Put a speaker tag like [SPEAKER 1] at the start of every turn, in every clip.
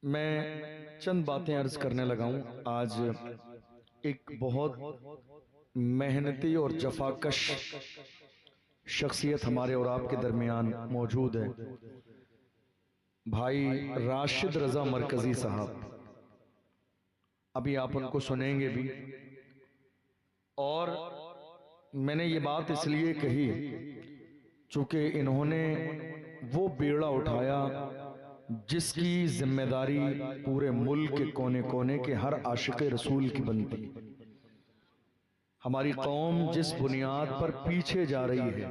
[SPEAKER 1] मैं चंद बातें अर्ज करने लगा हूँ। आज एक बहुत मेहनती और जफाकश शख्सियत हमारे और आपके दरमियान मौजूद है, भाई राशिद रज़ा मरकज़ी साहब। अभी आप उनको सुनेंगे भी। और मैंने ये बात इसलिए कही चूँकि इन्होंने वो बेड़ा उठाया जिसकी जिम्मेदारी पूरे मुल्क के कोने कोने के हर आशिक रसूल की बनती। हमारी कौम जिस बुनियाद पर पीछे जा रही है,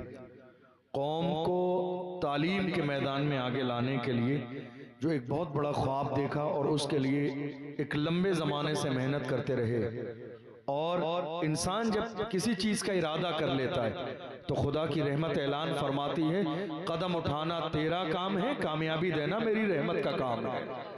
[SPEAKER 1] कौम को तालीम के मैदान में आगे लाने के लिए जो एक बहुत बड़ा ख्वाब देखा और उसके लिए एक लंबे ज़माने से मेहनत करते रहे। और इंसान जब किसी चीज़ का इरादा कर लेता है तो खुदा की रहमत ऐलान फरमाती है, कदम उठाना तेरा काम है, कामयाबी देना मेरी रहमत का काम है।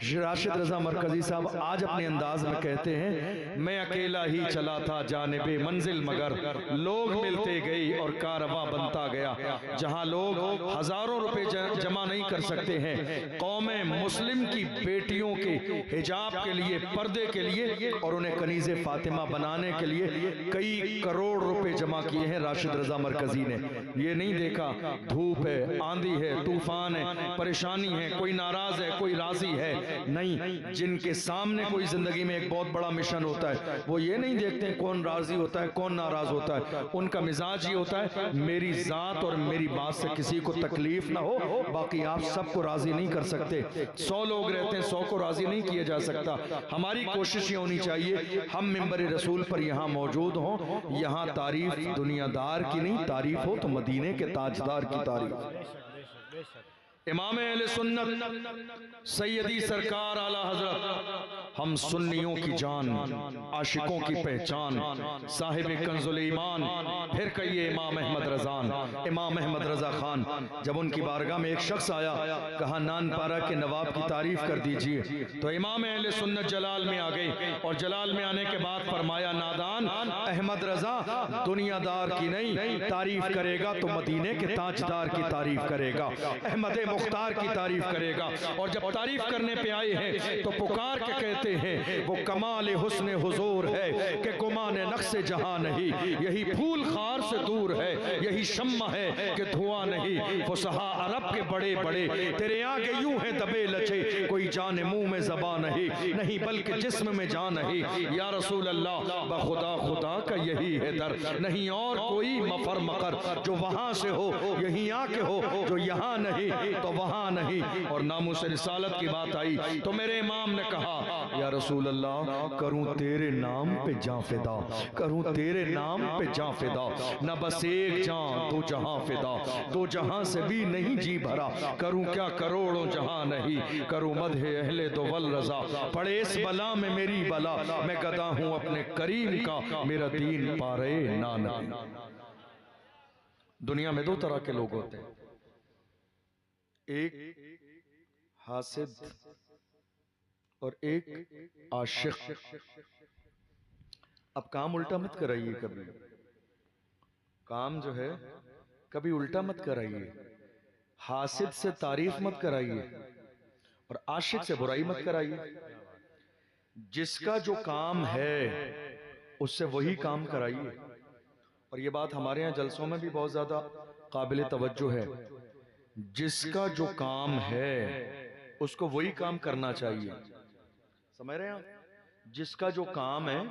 [SPEAKER 1] राशिद रज़ा मरकज़ी साहब आज अपने अंदाज में कहते हैं, मैं अकेला ही चला था जानिबे मंजिल मगर लोग मिलते गए और कारवां बनता गया। जहां लोग हजारों रुपए जमा नहीं कर सकते हैं, कौमें मुस्लिम की बेटियों के हिजाब के लिए, पर्दे के लिए और उन्हें कनीज़े फातिमा बनाने के लिए कई करोड़ रुपए जमा किए हैं राशिद रज़ा मरकज़ी ने। ये नहीं देखा धूप है, आंधी है, तूफान है, परेशानी है, कोई नाराज है, कोई राजी है, नहीं। जिनके सामने कोई जिंदगी में एक बहुत बड़ा मिशन होता है वो ये नहीं देखते कौन राजी होता है कौन नाराज होता है। उनका मिजाज ये होता है मेरी जात और मेरी बात से किसी को तकलीफ ना हो, बाकी आप सबको राजी नहीं कर सकते। 100 लोग रहते हैं, 100 को राजी नहीं किया जा सकता। हमारी कोशिश ये होनी चाहिए हम मिंबर रसूल पर यहाँ मौजूद हों, यहाँ तारीफ दुनियादार की नहीं, तारीफ हो तो मदीने के ताजदार की तारीफ। इमाम अहले सुन्नत सैयदी सरकार आला हजरत, हम सुन्नियों की जान, आशिकों की पहचान, साहिब कंजुल ईमान, फिर कहिए इमाम अहमद रज़ान, इमाम अहमद रज़ा खान। जब उनकी बारगाह में एक शख्स आया, कहा नानपारा के नवाब की तारीफ कर दीजिए, तो इमाम अहले सुन्नत जलाल में आ गए और जलाल में आने के बाद फरमाया, नादान, अहमद रज़ा दुनियादार की नहीं, तारीफ करेगा तो मदीने के ताजदार की तारीफ करेगा, अहमद मुख्तार की तारीफ करेगा। और जब तारीफ करने पे आए हैं तो पुकार के कहते हैं, वो कमाल हुस्न हुजूर है कि गुमान नक्शे जहां नहीं, यही फूल खार से दूर है, यही शम्मा है कि धुआं नहीं। फुसहा अरब के बड़े बड़े तेरे आगे यूं है दबे लचे, कोई जान मुंह में ज़बां नहीं, नहीं बल्कि जिस्म में जान नहीं। या रसूल अल्लाह बखुदा खुदा का यही है दर, नहीं और कोई मफर मकर, जो वहां से हो यहीं आके हो, जो यहाँ नहीं तो वहां नहीं। और नामूस रिसालत की बात आई तो मेरे इमाम ने कहा, या रसूल अल्लाह करूं तेरे नाम पे जां फिदा, करूं तेरे नाम पे जां फिदा, न बस एक जां दो जहां फिदा, दो जहां से भी नहीं जी भरा, करूं क्या करोड़ों जहां नहीं, करूं मदहे अहले दो वल रजा, पड़े इस बला में मेरी बला, मैं गदा हूं अपने करीम का, मेरा दीन पारे ना नहीं। दुनिया में दो तरह के लोग होते हैं, एक हासिद और एक आशिक। अब काम उल्टा मत कराइए, कभी काम जो है कभी उल्टा मत कराइए। हासिद से तारीफ मत कराइए और आशिक से बुराई मत कराइए। जिसका जो काम है उससे वही काम कराइए। और ये बात हमारे यहाँ जलसों में भी बहुत ज्यादा काबिल तवज्जो है, जिसका जो काम है उसको वही काम करना चाहिए। समझ रहे हैं आप? जिसका जो काम है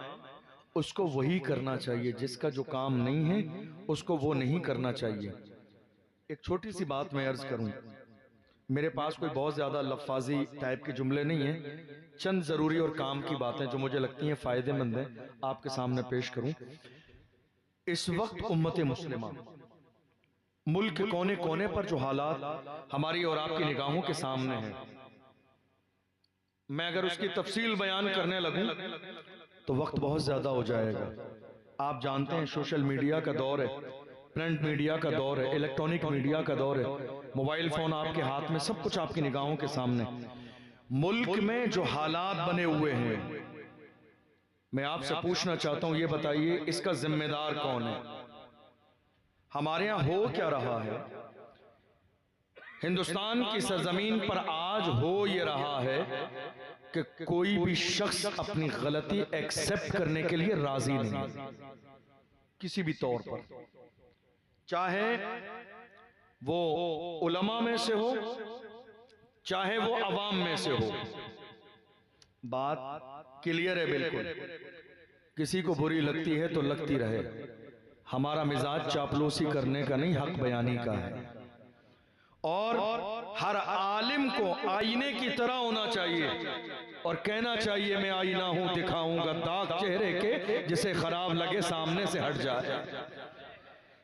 [SPEAKER 1] उसको वही करना चाहिए, जिसका जो काम नहीं है उसको वो नहीं करना चाहिए। एक छोटी सी बात मैं अर्ज करूं, मेरे पास कोई बहुत ज्यादा लफ्फाजी टाइप के जुमले नहीं है, चंद जरूरी और काम की बातें जो मुझे लगती हैं फायदेमंद है आपके सामने पेश करूं। इस वक्त उम्मत मुस्लिमा मुल्क के कोने कोने पर जो हालात हमारी और आपकी निगाहों के सामने हैं, मैं अगर उसकी तफसील बयान करने लगूं तो वक्त बहुत ज्यादा हो जाएगा। आप जानते हैं सोशल मीडिया का दौर है, प्रिंट मीडिया का दौर है, इलेक्ट्रॉनिक मीडिया का दौर है, मोबाइल फोन आपके हाथ में, सब कुछ आपकी निगाहों के सामने। मुल्क में जो हालात बने हुए हैं, मैं आपसे पूछना चाहता हूं, ये बताइए इसका जिम्मेदार कौन है? हमारे यहां हो क्या रहा है? हिंदुस्तान की सरजमीन पर आज हो ये रहा है कि कोई भी शख्स अपनी गलती एक्सेप्ट करने के लिए राजी नहीं, किसी भी तौर पर, चाहे वो उलमा में से हो, चाहे वो अवाम में से हो। बात क्लियर है बिल्कुल। किसी को बुरी लगती है तो लगती रहे। हमारा मिजाज चापलूसी करने का नहीं, हक बयानी का है। और हर आलिम को आईने की तरह होना चाहिए और कहना चाहिए मैं आईना हूं, दिखाऊंगा दाग चेहरे के, जिसे खराब लगे सामने से हट जाए।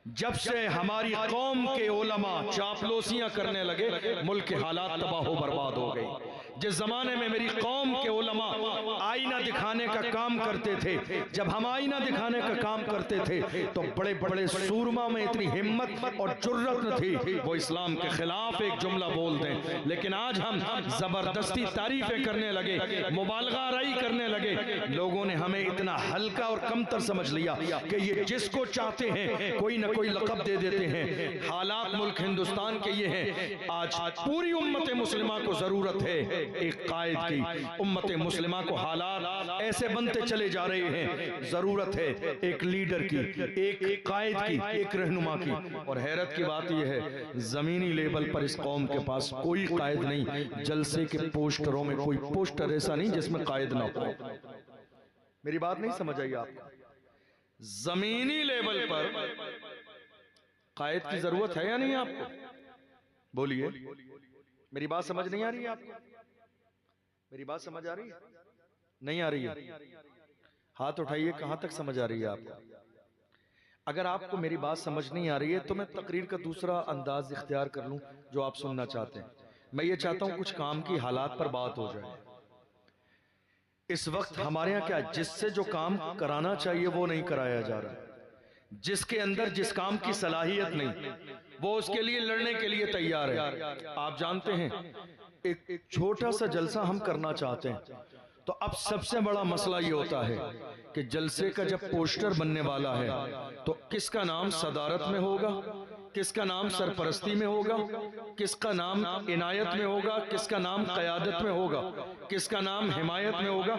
[SPEAKER 1] जब से हमारी कौम के उलमा चापलूसियां करने लगे, मुल्क के हालात तबाह बर्बाद हो गए। जिस जमाने में मेरी कौम के उलमा आईना दिखाने का काम करते थे, जब हम आईना दिखाने का काम करते थे तो बड़े बड़े सूरमा में इतनी हिम्मत और जुर्रत न थी वो इस्लाम के खिलाफ एक जुमला बोल दें। लेकिन आज हम जबरदस्ती तारीफें करने लगे, मुबालगा राई करने लगे। लोगों ने हमें इतना हल्का और कमतर समझ लिया कि ये जिसको चाहते हैं कोई न कोई लक़ब दे देते हैं। हालात मुल्क हिंदुस्तान के ये हैं। आज पूरी उम्मत मुस्लिमा को जरूरत है एक कायद की। उम्मत मुस्लिमा को हालात ऐसे बनते चले जा रहे हैं, जरूरत है एक लीडर की, एक कायद की, एक रहनुमा की। और हैरत की बात यह है, जमीनी लेवल पर इस कौम के पास कोई कायद नहीं। जलसे के पोस्टरों में कोई पोस्टर ऐसा नहीं जिसमें कायद ना हो। मेरी बात नहीं समझ आई आपको? जमीनी लेवल पर कायद की जरूरत है या नहीं आपको? बोलिए, मेरी बात समझ नहीं आ रही है आपको? मेरी बात समझ आ रही है? नहीं आ रही है? हाथ उठाइए, कहां तक समझ आ रही है आपको? अगर आपको मेरी बात समझ नहीं आ रही है तो मैं तकरीर का दूसरा अंदाज इख्तियार कर लूं जो आप सुनना चाहते हैं। मैं ये चाहता हूं कुछ काम की हालात पर बात हो जाए। इस वक्त हमारे यहाँ क्या, जिससे जो काम कराना चाहिए वो नहीं कराया जा रहा। जिसके अंदर जिस काम की सलाहियत नहीं, वो उसके लिए लड़ने के लिए तैयार है। आप जानते हैं एक छोटा सा जलसा हम करना चाहते हैं तो अब सबसे बड़ा मसला ये होता है कि जलसे का जब पोस्टर बनने वाला है तो किसका नाम सदारत में होगा, किसका नाम सरपरस्ती में होगा, किसका नाम इनायत में होगा, किसका नाम क़यादत में होगा, किसका नाम हिमायत में होगा।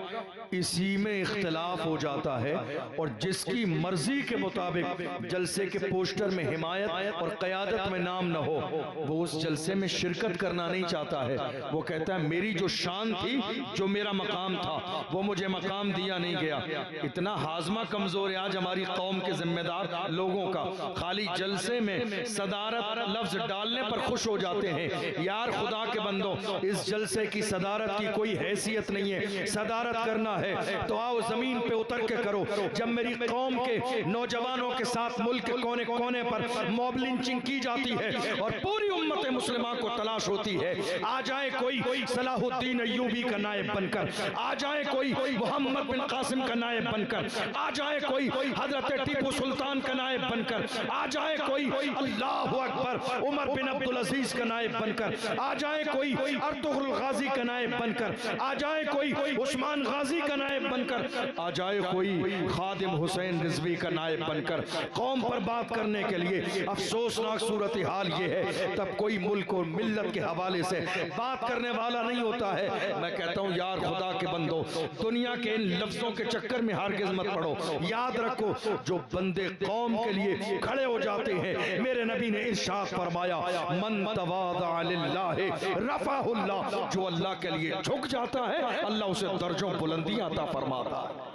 [SPEAKER 1] इसी में इख्तिलाफ हो जाता है। और जिसकी मर्जी के मुताबिक जलसे के पोस्टर में हिमायत और क़यादत में नाम न हो, वो उस जलसे में शिरकत करना नहीं चाहता है। वो कहता है मेरी जो शान थी, जो मेरा मकाम था, वो मुझे मकाम दिया नहीं गया। इतना हाजमा कमजोर है आज हमारी कौम के जिम्मेदार लोगों का। खाली जलसे में सदारत लफ्ज डालने पर खुश हो जाते हैं। यार खुदा के बंदो, इस जलसे की सदारत की कोई हैसियत नहीं है। सदारत करना है तो आओ जमीन पे उतर के करो। जब मेरी कौम के नौजवानों के साथ मुल्क के कोने कोने पर मॉब लिंचिंग की जाती है और पूरी उम्मत मुस्लिमा को तलाश होती है, आ जाए कोई सलाहुद्दीन अय्यूबी का नायब बनकर, आ जाए कोई मोहम्मद बिन कासिम का नायब बनकर, आ जाए कोई हजरत टीपू सुल्तान का नायब बनकर, आ जाए कोई अल्लाहु अकबर उमर बिन अब्दुल अजीज का नायब बनकर, आ जाए कोई अर्तुगरुल गाजी का नायब बनकर, आ जाए कोई उस्मान गाजी का नायब बनकर, आ जाए कोई खादिम हुसैन रिजवी का नायब बनकर कौम पर बात करने के लिए। अफसोसनाक सूरत हाल ये है, तब कोई मुल्क और मिल्लत के हवाले से बात करने वाला नहीं होता है। मैं कहता हूँ यार खुदा के बंदो, दुनिया के इन लफ्जों के चक्कर में हारगिज़ मत पड़ो। याद रखो, जो बंदे कौम के लिए खड़े हो जाते हैं, मेरे नबी ने इरशाद फरमाया मन तवादा लिल्लाहि रफ़अहुल्लाह, जो अल्लाह के लिए झुक जाता है अल्लाह उसे दर्जों बुलंदी अता फरमाता है।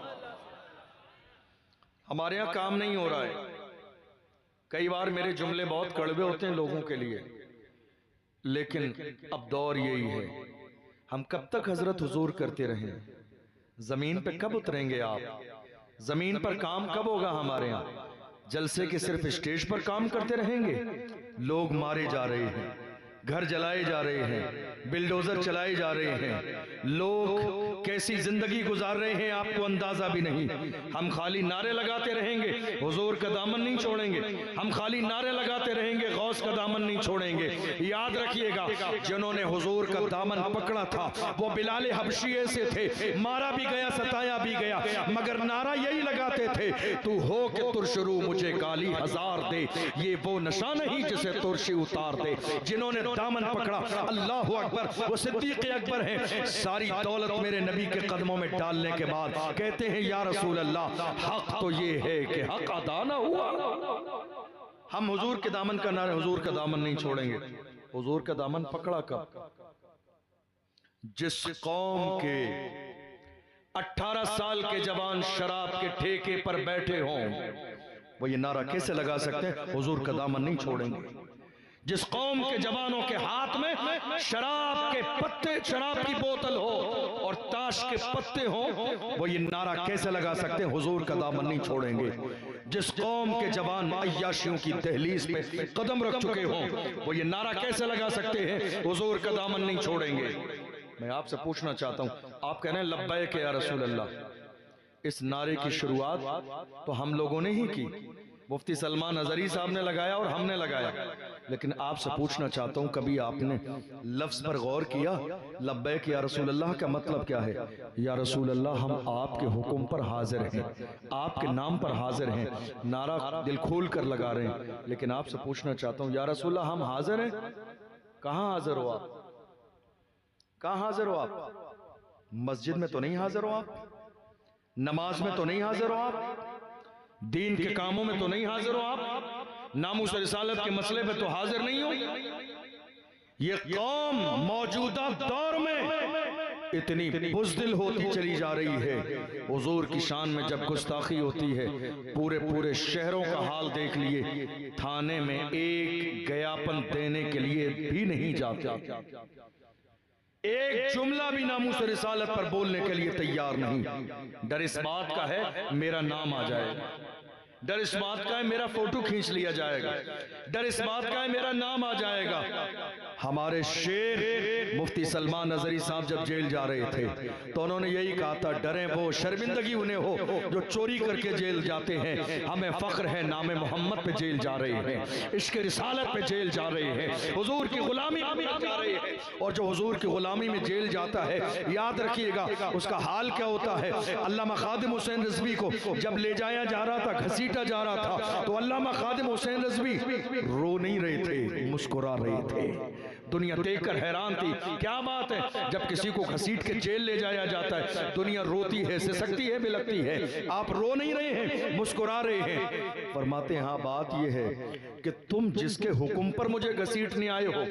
[SPEAKER 1] हमारे यहाँ काम नहीं हो रहा है। कई बार मेरे जुमले बहुत कड़वे होते हैं लोगों के लिए, लेकिन अब दौर यही है। हम कब तक हजरत हुजूर करते रहें? जमीन पे कब उतरेंगे आप? जमीन पर काम कब होगा हमारे यहाँ? जलसे के सिर्फ स्टेज पर काम करते रहेंगे? लोग मारे जा रहे हैं, घर जलाए जा रहे हैं, बिल्डोजर चलाए जा रहे हैं, लोग कैसी जिंदगी गुजार रहे हैं आपको अंदाजा भी नहीं। हम खाली नारे लगाते रहेंगे, हुजूर का दामन नहीं छोड़ेंगे। हम खाली नारे लगाते रहेंगे, गौस का दामन नहीं छोड़ेंगे। याद रखिएगा, जिन्होंने हुजूर का दामन पकड़ा था वो बिलाल हबशी ऐसे थे, मारा भी गया, सताया भी गया, मगर नारा यही लगाते थे, तू हो के तुरशरू मुझे गाली हजार दे, ये वो नशा नहीं जिसे तुरशी उतार दे। जिन्होंने दामन पकड़ा, अल्लाह अकबर, वो सिद्दीक़ अकबर हैं। सारी दौलत मेरे नबी के कदमों में डालने के बाद कहते हैं या रसूल अल्लाह, हक तो ये है कि हक अदा ना हुआ। हम हुजूर के दामन का नारे, हुजूर का दामन नहीं छोड़ेंगे। हुजूर का दामन पकड़ा कब? जिस कौम के 18 साल के जवान शराब के ठेके पर बैठे हों, वो ये नारा कैसे लगा सकते हैं हुजूर का दामन नहीं छोड़ेंगे? जिस कौम के जवानों के हाथ में शराब के पत्ते, शराब की बोतल हो और ताश के पत्ते हो, वो ये नारा कैसे लगा सकते हैं हुजूर का दामन नहीं छोड़ेंगे? जिस कौम के जवान अय्याशियों की दहलीज पे कदम रख चुके हों, वो ये नारा कैसे लगा सकते हैं हुजूर का दामन नहीं छोड़ेंगे? मैं आपसे पूछना चाहता हूं, आप कह रहे हैं लब्बैक या रसूल अल्लाह। इस नारे की शुरुआत तो हम लोगों ने ही की, मुफ्ती सलमान अजहरी साहब ने लगाया और हमने लगाया। लेकिन आपसे पूछना चाहता हूं, कभी आपने लफ्ज पर गौर किया? लब्बैक या रसूल अल्लाह का मतलब क्या है? या रसूल अल्लाह, हम आपके हुक्म पर हाजिर हैं, आपके नाम पर हाजिर हैं। नारा दिल खोल कर लगा रहे हैं। लेकिन आपसे पूछना चाहता हूं, या रसूल अल्लाह, हम हाजिर हैं? कहां हाजिर हो आप? कहां हाजिर हो आप? मस्जिद में तो नहीं हाजिर हो आप, नमाज में तो नहीं हाजिर हो आप, दीन के कामों में तो नहीं हाजिर हो आप, नामूस रिसालत के मसले पे तो हाजिर नहीं हो। ये कौम मौजूदा दौर में इतनी बुज़दिल होती चली जा रही है। हुजूर की शान में जब गुस्ताखी होती है, पूरे पूरे शहरों का हाल देख लिए, थाने में एक ज्ञापन देने के लिए भी नहीं जाते, एक जुमला भी नामूस रिसालत पर बोलने के लिए तैयार नहीं। डर इस बात का है मेरा नाम आ जाएगा, डर इस बात का है मेरा फोटो खींच लिया जाएगा, डर इस बात का है मेरा नाम आ जाएगा। हमारे शेर मुफ्ती सलमान अजहरी साहब जब जेल जा रहे थे तो उन्होंने यही कहा था, डरे वो शर्मिंदगी उन्हें हो जो चोरी करके जेल जाते हैं, हमें फख्र है नामे मोहम्मद पे जेल जा रहे हैं, इश्क रिसालत पे जेल जा रहे हैं, हुजूर की गुलामी में जा रहे हैं। और जो हुजूर की गुलामी में जेल जाता है, याद रखिएगा उसका हाल क्या होता है। अल्लामा खादिम हुसैन रिजवी को जब ले जाया जा रहा था, घसीटा जा रहा था, तो अल्लामा खादिम हुसैन रिजवी रो नहीं रहे थे, मुस्कुरा रहे थे। दुनिया देखकर हैरान थी, क्या बात है, जब किसी को घसीट के जेल ले जाया जाता है दुनिया रोती है, सिसकती है, बिलकती है, आप रो नहीं रहे हैं, मुस्कुरा रहे हैं। फरमाते हैं हाँ, बात यह है कि तुम जिसके हुक्म पर मुझे घसीटने आए हो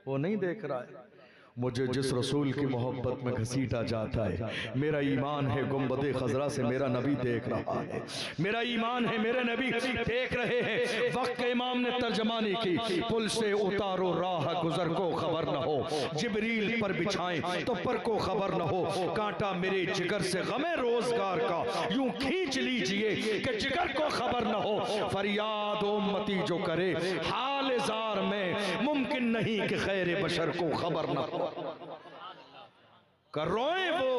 [SPEAKER 1] वो नहीं देख रहा है, मुझे जिस रसूल की मोहब्बत में घसीटा जाता है। मेरा ईमान है गुंबदे खजरा से मेरा नबी देख रहा है, मेरा ईमान है मेरे नबी देख रहे हैं। वक्त के इमाम ने तर्जमानी की, पुल से उतारो राह गुजर को खबर न हो, जिब्रील पर बिछाएं तो पर को खबर न हो, कांटा मेरे जिगर से गमे रोजगार का यूं खींच लीजिए कि जिगर को खबर न हो। फरियाद उम्मती जो करे हाल जार में, मुमकिन नहीं कि खैर बशर को खबर न हो। कर रोए वो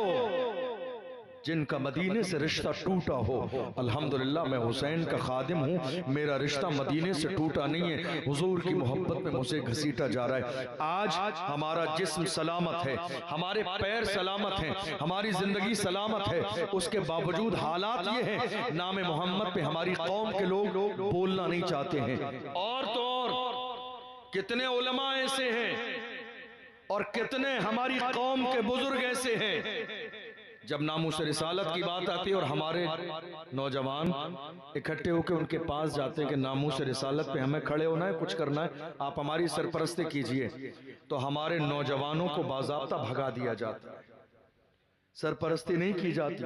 [SPEAKER 1] जिनका मदीने से रिश्ता टूटा हो। अल्हम्दुलिल्लाह मैं हुसैन का खादिम हूँ, मेरा रिश्ता मदीने से टूटा नहीं है, हुजूर की मोहब्बत में मुझे घसीटा जा रहा है। आज हमारा जिस्म सलामत है, हमारे पैर सलामत हैं, हमारी जिंदगी सलामत है, उसके बावजूद हालात ये हैं, नाम मोहम्मद पे हमारी कौम के लोग बोलना नहीं चाहते हैं। और तो और कितने उलमा ऐसे हैं और कितने हमारी कौम के बुजुर्ग ऐसे हैं, जब नामूस रिसालत की बात आती है और हमारे नौजवान इकट्ठे होकर उनके पास जाते हैं कि नामूस रिसालत पे हमें खड़े होना है, कुछ करना है, आप हमारी सरपरस्ती कीजिए, तो हमारे नौजवानों को बाज़ाब्ता भगा दिया जाता है, सरपरस्ती नहीं की जाती,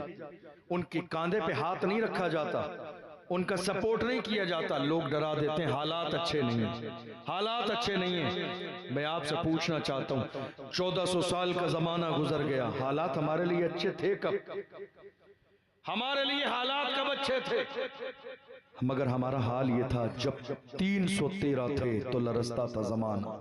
[SPEAKER 1] उनके कांधे पे हाथ नहीं रखा जाता, उनका सपोर्ट नहीं किया जाता, लोग डरा देते हैं, हालात अच्छे नहीं हैं, हालात अच्छे नहीं हैं। मैं आपसे पूछना चाहता हूँ, 1400 साल का जमाना गुजर गया, हालात हमारे लिए अच्छे थे कब? हमारे लिए हालात कब अच्छे थे? मगर हमारा हाल ये था जब 313 थे तो लरसता था जमाना,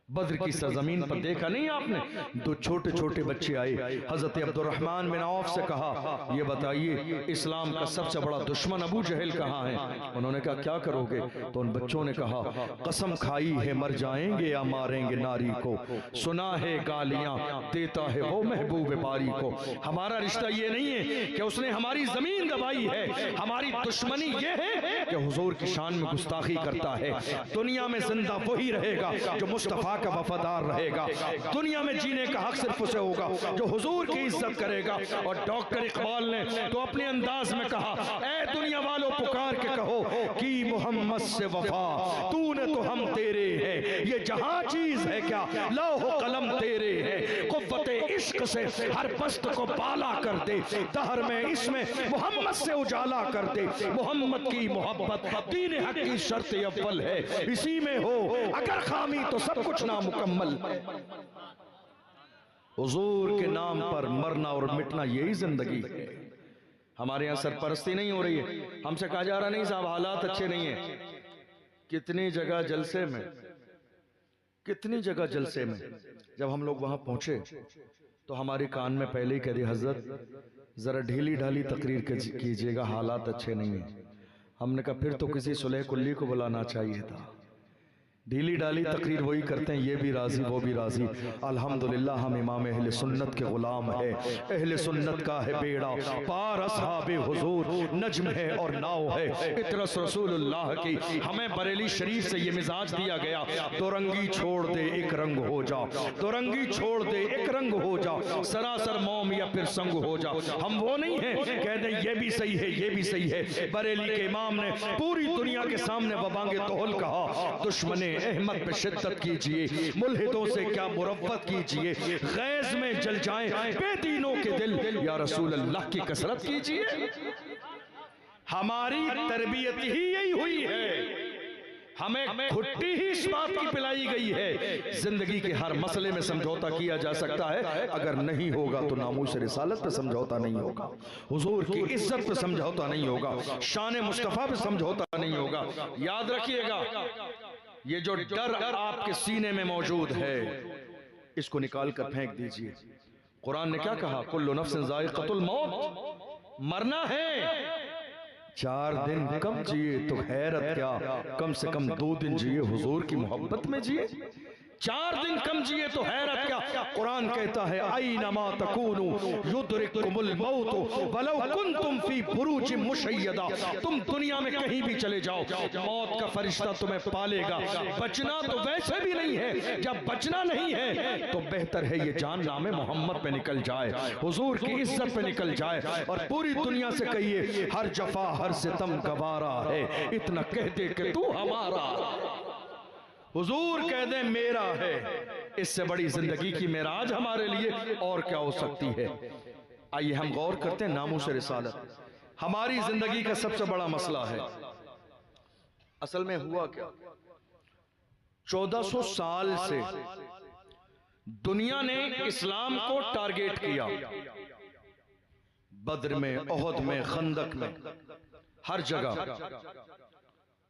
[SPEAKER 1] बद्र की सरजमीन पर देखा नहीं आपने, दो छोटे छोटे बच्चे आए, हजरत अब्दुर्रहमान बिन औफ से कहा ये बताइए इस्लाम का सबसे बड़ा दुश्मन अबू जहल कहाँ है? उन्होंने कहा क्या करोगे? तो उन बच्चों ने कहा कसम खाई है मर जाएंगे या मारेंगे नारी को, सुना है गालियां देता है वो महबूब बारी को। हमारा रिश्ता ये नहीं है कि उसने हमारी जमीन दबाई है, हमारी दुश्मनी ये है कि हुजूर की शान में गुस्ताखी करता है। दुनिया में जिंदा वही रहेगा जो मुस्तफा का वफादार रहेगा, दुनिया में जीने का हक सिर्फ उसे होगा जो हुजूर की इज्जत करेगा। और डॉक्टर इकबाल ने तो अपने अंदाज में कहा, ऐ दुनिया वालों पुकार के कहो कि मोहम्मद से वफा तूने तो हम तेरे हैं, ये जहां चीज है क्या लौह कलम तेरे है, कुव्वते इश्क से हर पस्त को बाला कर दे, दहर में इसमें मोहम्मद से उजाला कर दे। मोहम्मद की मोहब्बत दीन हक की शर्त अव्वल है, इसी में हो अगर खामी तो सब कुछ नामुकम्मल। हुजूर के नाम पर मरना और मिटना यही जिंदगी है। हमारे यहाँ सरपरस्ती नहीं हो रही है, हमसे कहा जा रहा नहीं साहब हालात अच्छे नहीं है। कितनी जगह जलसे में, कितनी जगह जलसे में जब हम लोग वहां पहुंचे तो हमारे कान में पहले ही कह दिया हजरत जरा ढीली ढाली तकरीर कीजिएगा, हालात अच्छे नहीं है। हमने कहा फिर तो किसी सुलह कुल्ली को बुलाना चाहिए था। ढीली डाली तकरीर वही करते हैं, ये भी राजी वो भी राजी। अल्हम्दुलिल्लाह हम इमाम अहले सुन्नत के गुलाम है, अहले सुन्नत का है बेड़ा पार असहाबे हुजूर नज्म है और नाव है इतरस रसूलुल्लाह की। हमें बरेली शरीफ से ये मिजाज दिया गया, दो रंगी छोड़ दे एक रंग हो जा, दो रंगी छोड़ दे एक रंग हो जा, सरासर मोम या फिर संग हो जा। हम वो नहीं है कह दें ये भी सही है ये भी सही है। बरेली के इमाम ने पूरी दुनिया के सामने वबांगे तोहल कहा, दुश्मने अहमद पे शिद्दत कीजिए, मुल्हिदों से क्या मुरव्वत कीजिए, गैज में जल जाएं बेदीनों के दिल, या रसूल अल्लाह की कसरत कीजिए। हमारी तरबियत ही यही हुई है, हमें खुट्टी ही इस बात की पिलाई गई है जिंदगी के हर मसले में समझौता किया जा सकता है, अगर नहीं होगा तो नामूस रिसालत पे समझौता नहीं होगा, हुजूर की इज्जत पे समझौता नहीं होगा, शान मुस्तफा पे समझौता नहीं होगा। याद रखिएगा ये जो डर आपके सीने में मौजूद है इसको निकाल कर फेंक दीजिए। कुरान ने क्या कहा, कुल्लु नफ्सिन ज़ाइक़तुल मौत, मरना है। 4 दिन कम जिए तो हैरत क्या, कम से कम 2 दिन जिए हुजूर की मोहब्बत में जिए। 4 दिन कम जिए तो हैरत क्या। कुरान कहता है ऐनमा तकूनु युद्रिकुमुल मौत वलौ कुंतुम फी बुरूजिम मुशय्यदा, तुम दुनिया में कहीं भी चले जाओ मौत का फरिश्ता तुम्हें पालेगा। बचना तो वैसे भी नहीं है, जब बचना नहीं है तो बेहतर है ये जान नामे मोहम्मद पे निकल जाए, हुजूर की इज्जत पे निकल जाए और पूरी दुनिया से कहिए हर जफा हर सितम गवारा है, इतना कह दे कि तू हमारा, हुजूर कह दे मेरा है। इससे बड़ी जिंदगी की मेराज हमारे लिए और क्या हो सकती है। आइए हम गौर करते हैं नामूस रिसालत हमारी जिंदगी का सबसे बड़ा मसला है। असल में हुआ क्या, 1400 साल से दुनिया ने इस्लाम को टारगेट किया, बद्र में, ओहद में, खंदक में, हर जगह,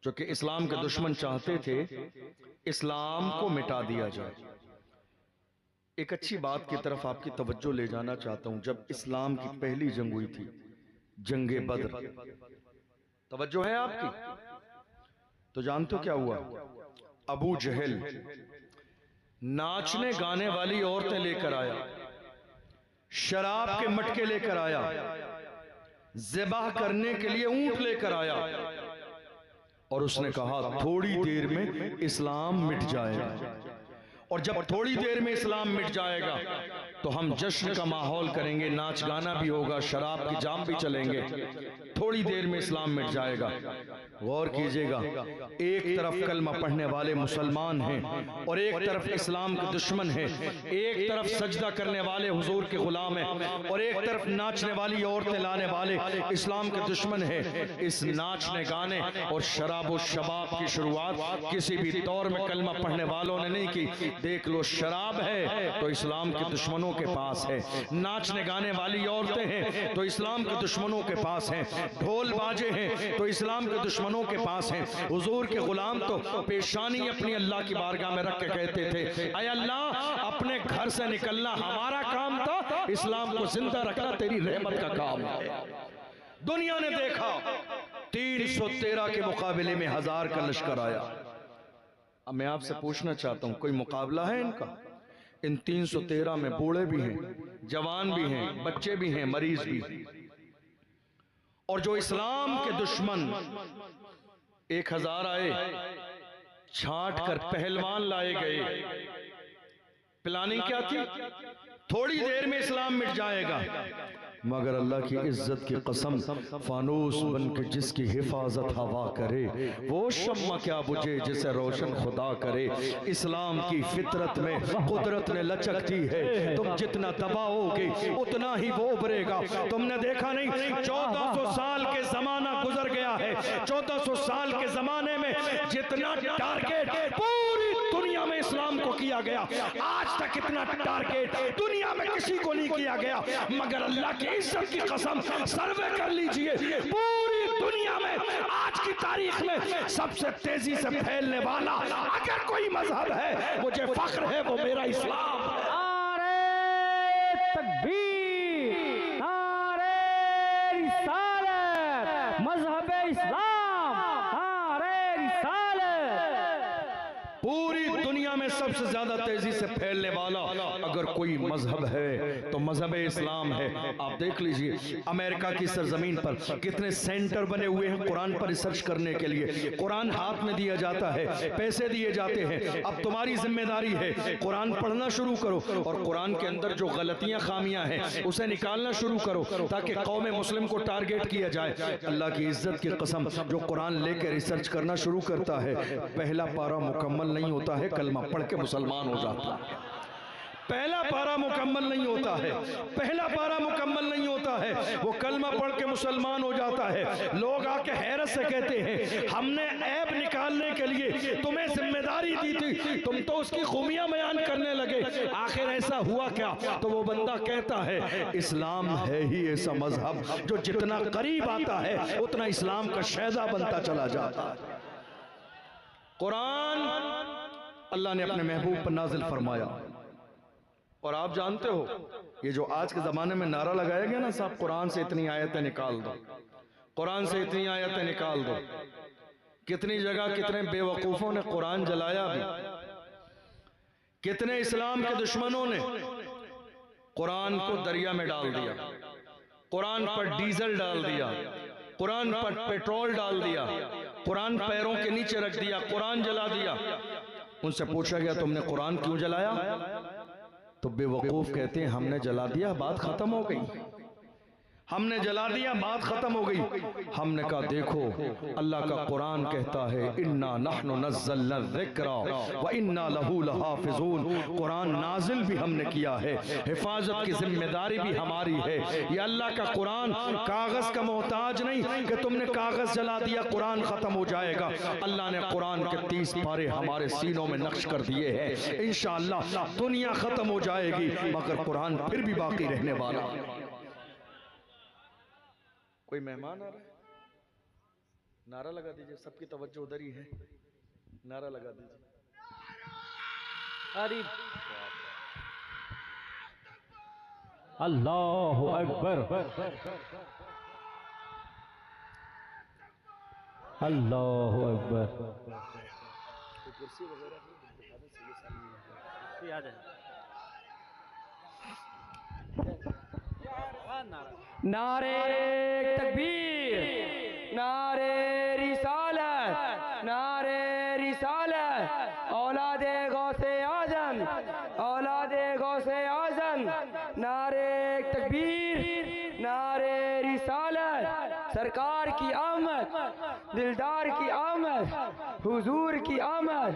[SPEAKER 1] जो कि इस्लाम के दुश्मन चाहते थे इस्लाम को मिटा दिया जाए। एक अच्छी बात की तरफ आपकी तवज्जो ले जाना चाहता हूं। जब इस्लाम की पहली जंग हुई थी, जंगे बद्र, तवज्जो है आपकी, तो जानते हो क्या हुआ? अबू जहल नाचने गाने वाली औरतें लेकर आया, शराब के मटके लेकर आया, ज़िबाह करने के लिए ऊंट लेकर आया और उसने कहा थोड़ी देर में इस्लाम मिट जाएगा। और जब थोड़ी देर में इस्लाम मिट जाएगा तो हम जश्न का माहौल करेंगे, नाच गाना भी होगा, शराब की जाम भी चलेंगे, थोड़ी देर में इस्लाम मिट जाएगा। गौर कीजिएगा, एक तरफ कलमा पढ़ने वाले मुसलमान हैं और एक तरफ इस्लाम के दुश्मन हैं, एक तरफ सजदा करने वाले हुजूर के गुलाम हैं और एक तरफ नाचने वाली औरतें लाने वाले इस्लाम के दुश्मन हैं। इस नाचने गाने और शराब और शबाब की शुरुआत किसी भी दौर में कलमा पढ़ने वालों ने नहीं की। देख लो, शराब है तो इस्लाम के दुश्मनों के पास है, नाचने गाने वाली औरतें हैं तो इस्लाम के दुश्मनों के पास हैं। ढोल बाजे हैं तो इस्लाम के दुश्मनों के पास हैं। हुजूर के गुलाम तो पेशानी अपनी अल्लाह की बारगाह में रख के कहते थे, ऐ अल्लाह अपने घर से निकलना हमारा काम था, इस्लाम को जिंदा रखना तेरी रहमत का काम है। दुनिया ने देखा 313 के मुकाबले में 1000 का लश्कर आया। अब मैं आपसे पूछना चाहता हूं, कोई मुकाबला है इनका? इन 313 में बूढ़े भी हैं, जवान भी हैं, बच्चे भी हैं, मरीज भी हैं। और जो इस्लाम के दुश्मन 1000 आए, छांट कर पहलवान लाए गए। प्लानिंग क्या थी? थोड़ी देर में इस्लाम मिट जाएगा, मगर अल्लाह की इज्जत की कसम, फानूस बन के जिसकी हिफाजत हवा करे, वो शम्मा क्या बुझे जिसे रोशन खुदा करे। इस्लाम की फितरत में कुदरत ने लचक दी है, तुम जितना दबाओगे उतना ही वो उभरेगा। तुमने देखा नहीं, 1400 साल के जमाना गुजर गया है, 1400 साल के जमाने में जितना टारगेट पूरी दुनिया में इस्लाम को किया गया, आज तक इतना टारगेट दुनिया में किसी को नहीं किया गया। मगर अल्लाह की इज्जत की कसम, सर्वे कर लीजिए, पूरी दुनिया में आज की तारीख में सबसे तेजी से फैलने वाला अगर कोई मजहब है, मुझे फख्र है, वो मेरा इस्लाम है।
[SPEAKER 2] नारे तकबीर, नारे रिसालत, मजहब इस्लाम, नारे रिसालत।
[SPEAKER 1] पूरी दुनिया में सबसे ज्यादा तेजी से फैलने वाला अगर कोई मजहब है तो मजहब इस्लाम है। आप देख लीजिए अमेरिका की सरजमीन पर कितने सेंटर बने हुए हैं कुरान पर रिसर्च करने के लिए। कुरान हाथ में दिया जाता है, पैसे दिए जाते हैं। अब तुम्हारी जिम्मेदारी है, कुरान पढ़ना शुरू करो और कुरान के अंदर जो गलतियां खामियां हैं उसे निकालना शुरू करो, ताकि कौम मुस्लिम को टारगेट किया जाए। अल्लाह की इज्जत की कसम, जो कुरान लेकर रिसर्च करना शुरू करता है, पहला पारा मुकम्मल नहीं होता है, कलमा पढ़ के मुसलमान हो जाता है। पहला पारा मुकम्मल नहीं होता है, पहला पारा मुकम्मल नहीं होता है, वो कलमा पढ़ के मुसलमान हो जाता है। लोग आके हैरत से कहते हैं, हमने ऐब निकालने के लिए तुम्हें जिम्मेदारी दी थी, तुम तो उसकी खूबियां बयान करने लगे, आखिर ऐसा हुआ क्या? तो वो बंदा कहता है, इस्लाम है ही ऐसा मजहब जो जितना करीब आता है उतना इस्लाम का शहदा बनता चला जाता है। कुरान अल्लाह ने अपने महबूब पर नाजिल फरमाया। और आप जानते हो, ये जो आज के ज़माने में नारा लगाया गया ना, साहब कुरान से इतनी आयतें निकाल दो, कुरान से इतनी आयतें निकाल दो। कितनी जगह कितने बेवकूफ़ों ने कुरान जलाया भी, कितने इस्लाम के दुश्मनों ने कुरान को दरिया में डाल दिया, कुरान पर डीजल डाल दिया, कुरान पर पेट्रोल डाल दिया, कुरान पैरों के नीचे रख दिया, कुरान जला दिया। उनसे पूछा गया, तुमने कुरान क्यों जलाया? तो बेवकूफ कहते हैं, हमने जला दिया, बात खत्म हो गई, हमने जला दिया, बात खत्म हो गई। हमने कहा, देखो अल्लाह का कुरान कहता है, इन्ना नहनु नज़्ज़लना ज़िक्रा व इन्ना लहू लहाफ़िज़ून। कुरान नाजिल भी हमने किया है, हिफाजत की जिम्मेदारी भी हमारी है। ये अल्लाह का कुरान कागज का मोहताज नहीं कि तुमने कागज जला दिया कुरान खत्म हो जाएगा। अल्लाह ने कुरान के 30 पारे हमारे सीनों में नक्श कर दिए हैं। इंशाअल्लाह दुनिया खत्म हो जाएगी मगर कुरान फिर भी बाकी रहने वाला। कोई मेहमान आ रहा है, नारा लगा दीजिए, सबकी तवज्जो उधर ही है, नारा लगा दीजिए।
[SPEAKER 2] अरे अल्लाहु अकबर, अल्लाहु अकबर।
[SPEAKER 1] कुर्सी वगैरह
[SPEAKER 2] याद है। नारे तकबीर, नारे रिसालत, नारे रिसालत, औलादे गौसे आजम, औलादे गौसे आजम, नारे तकबीर, नारे रिसालत। सरकार की आमद, दिलदार की आमद, हुजूर की आमद।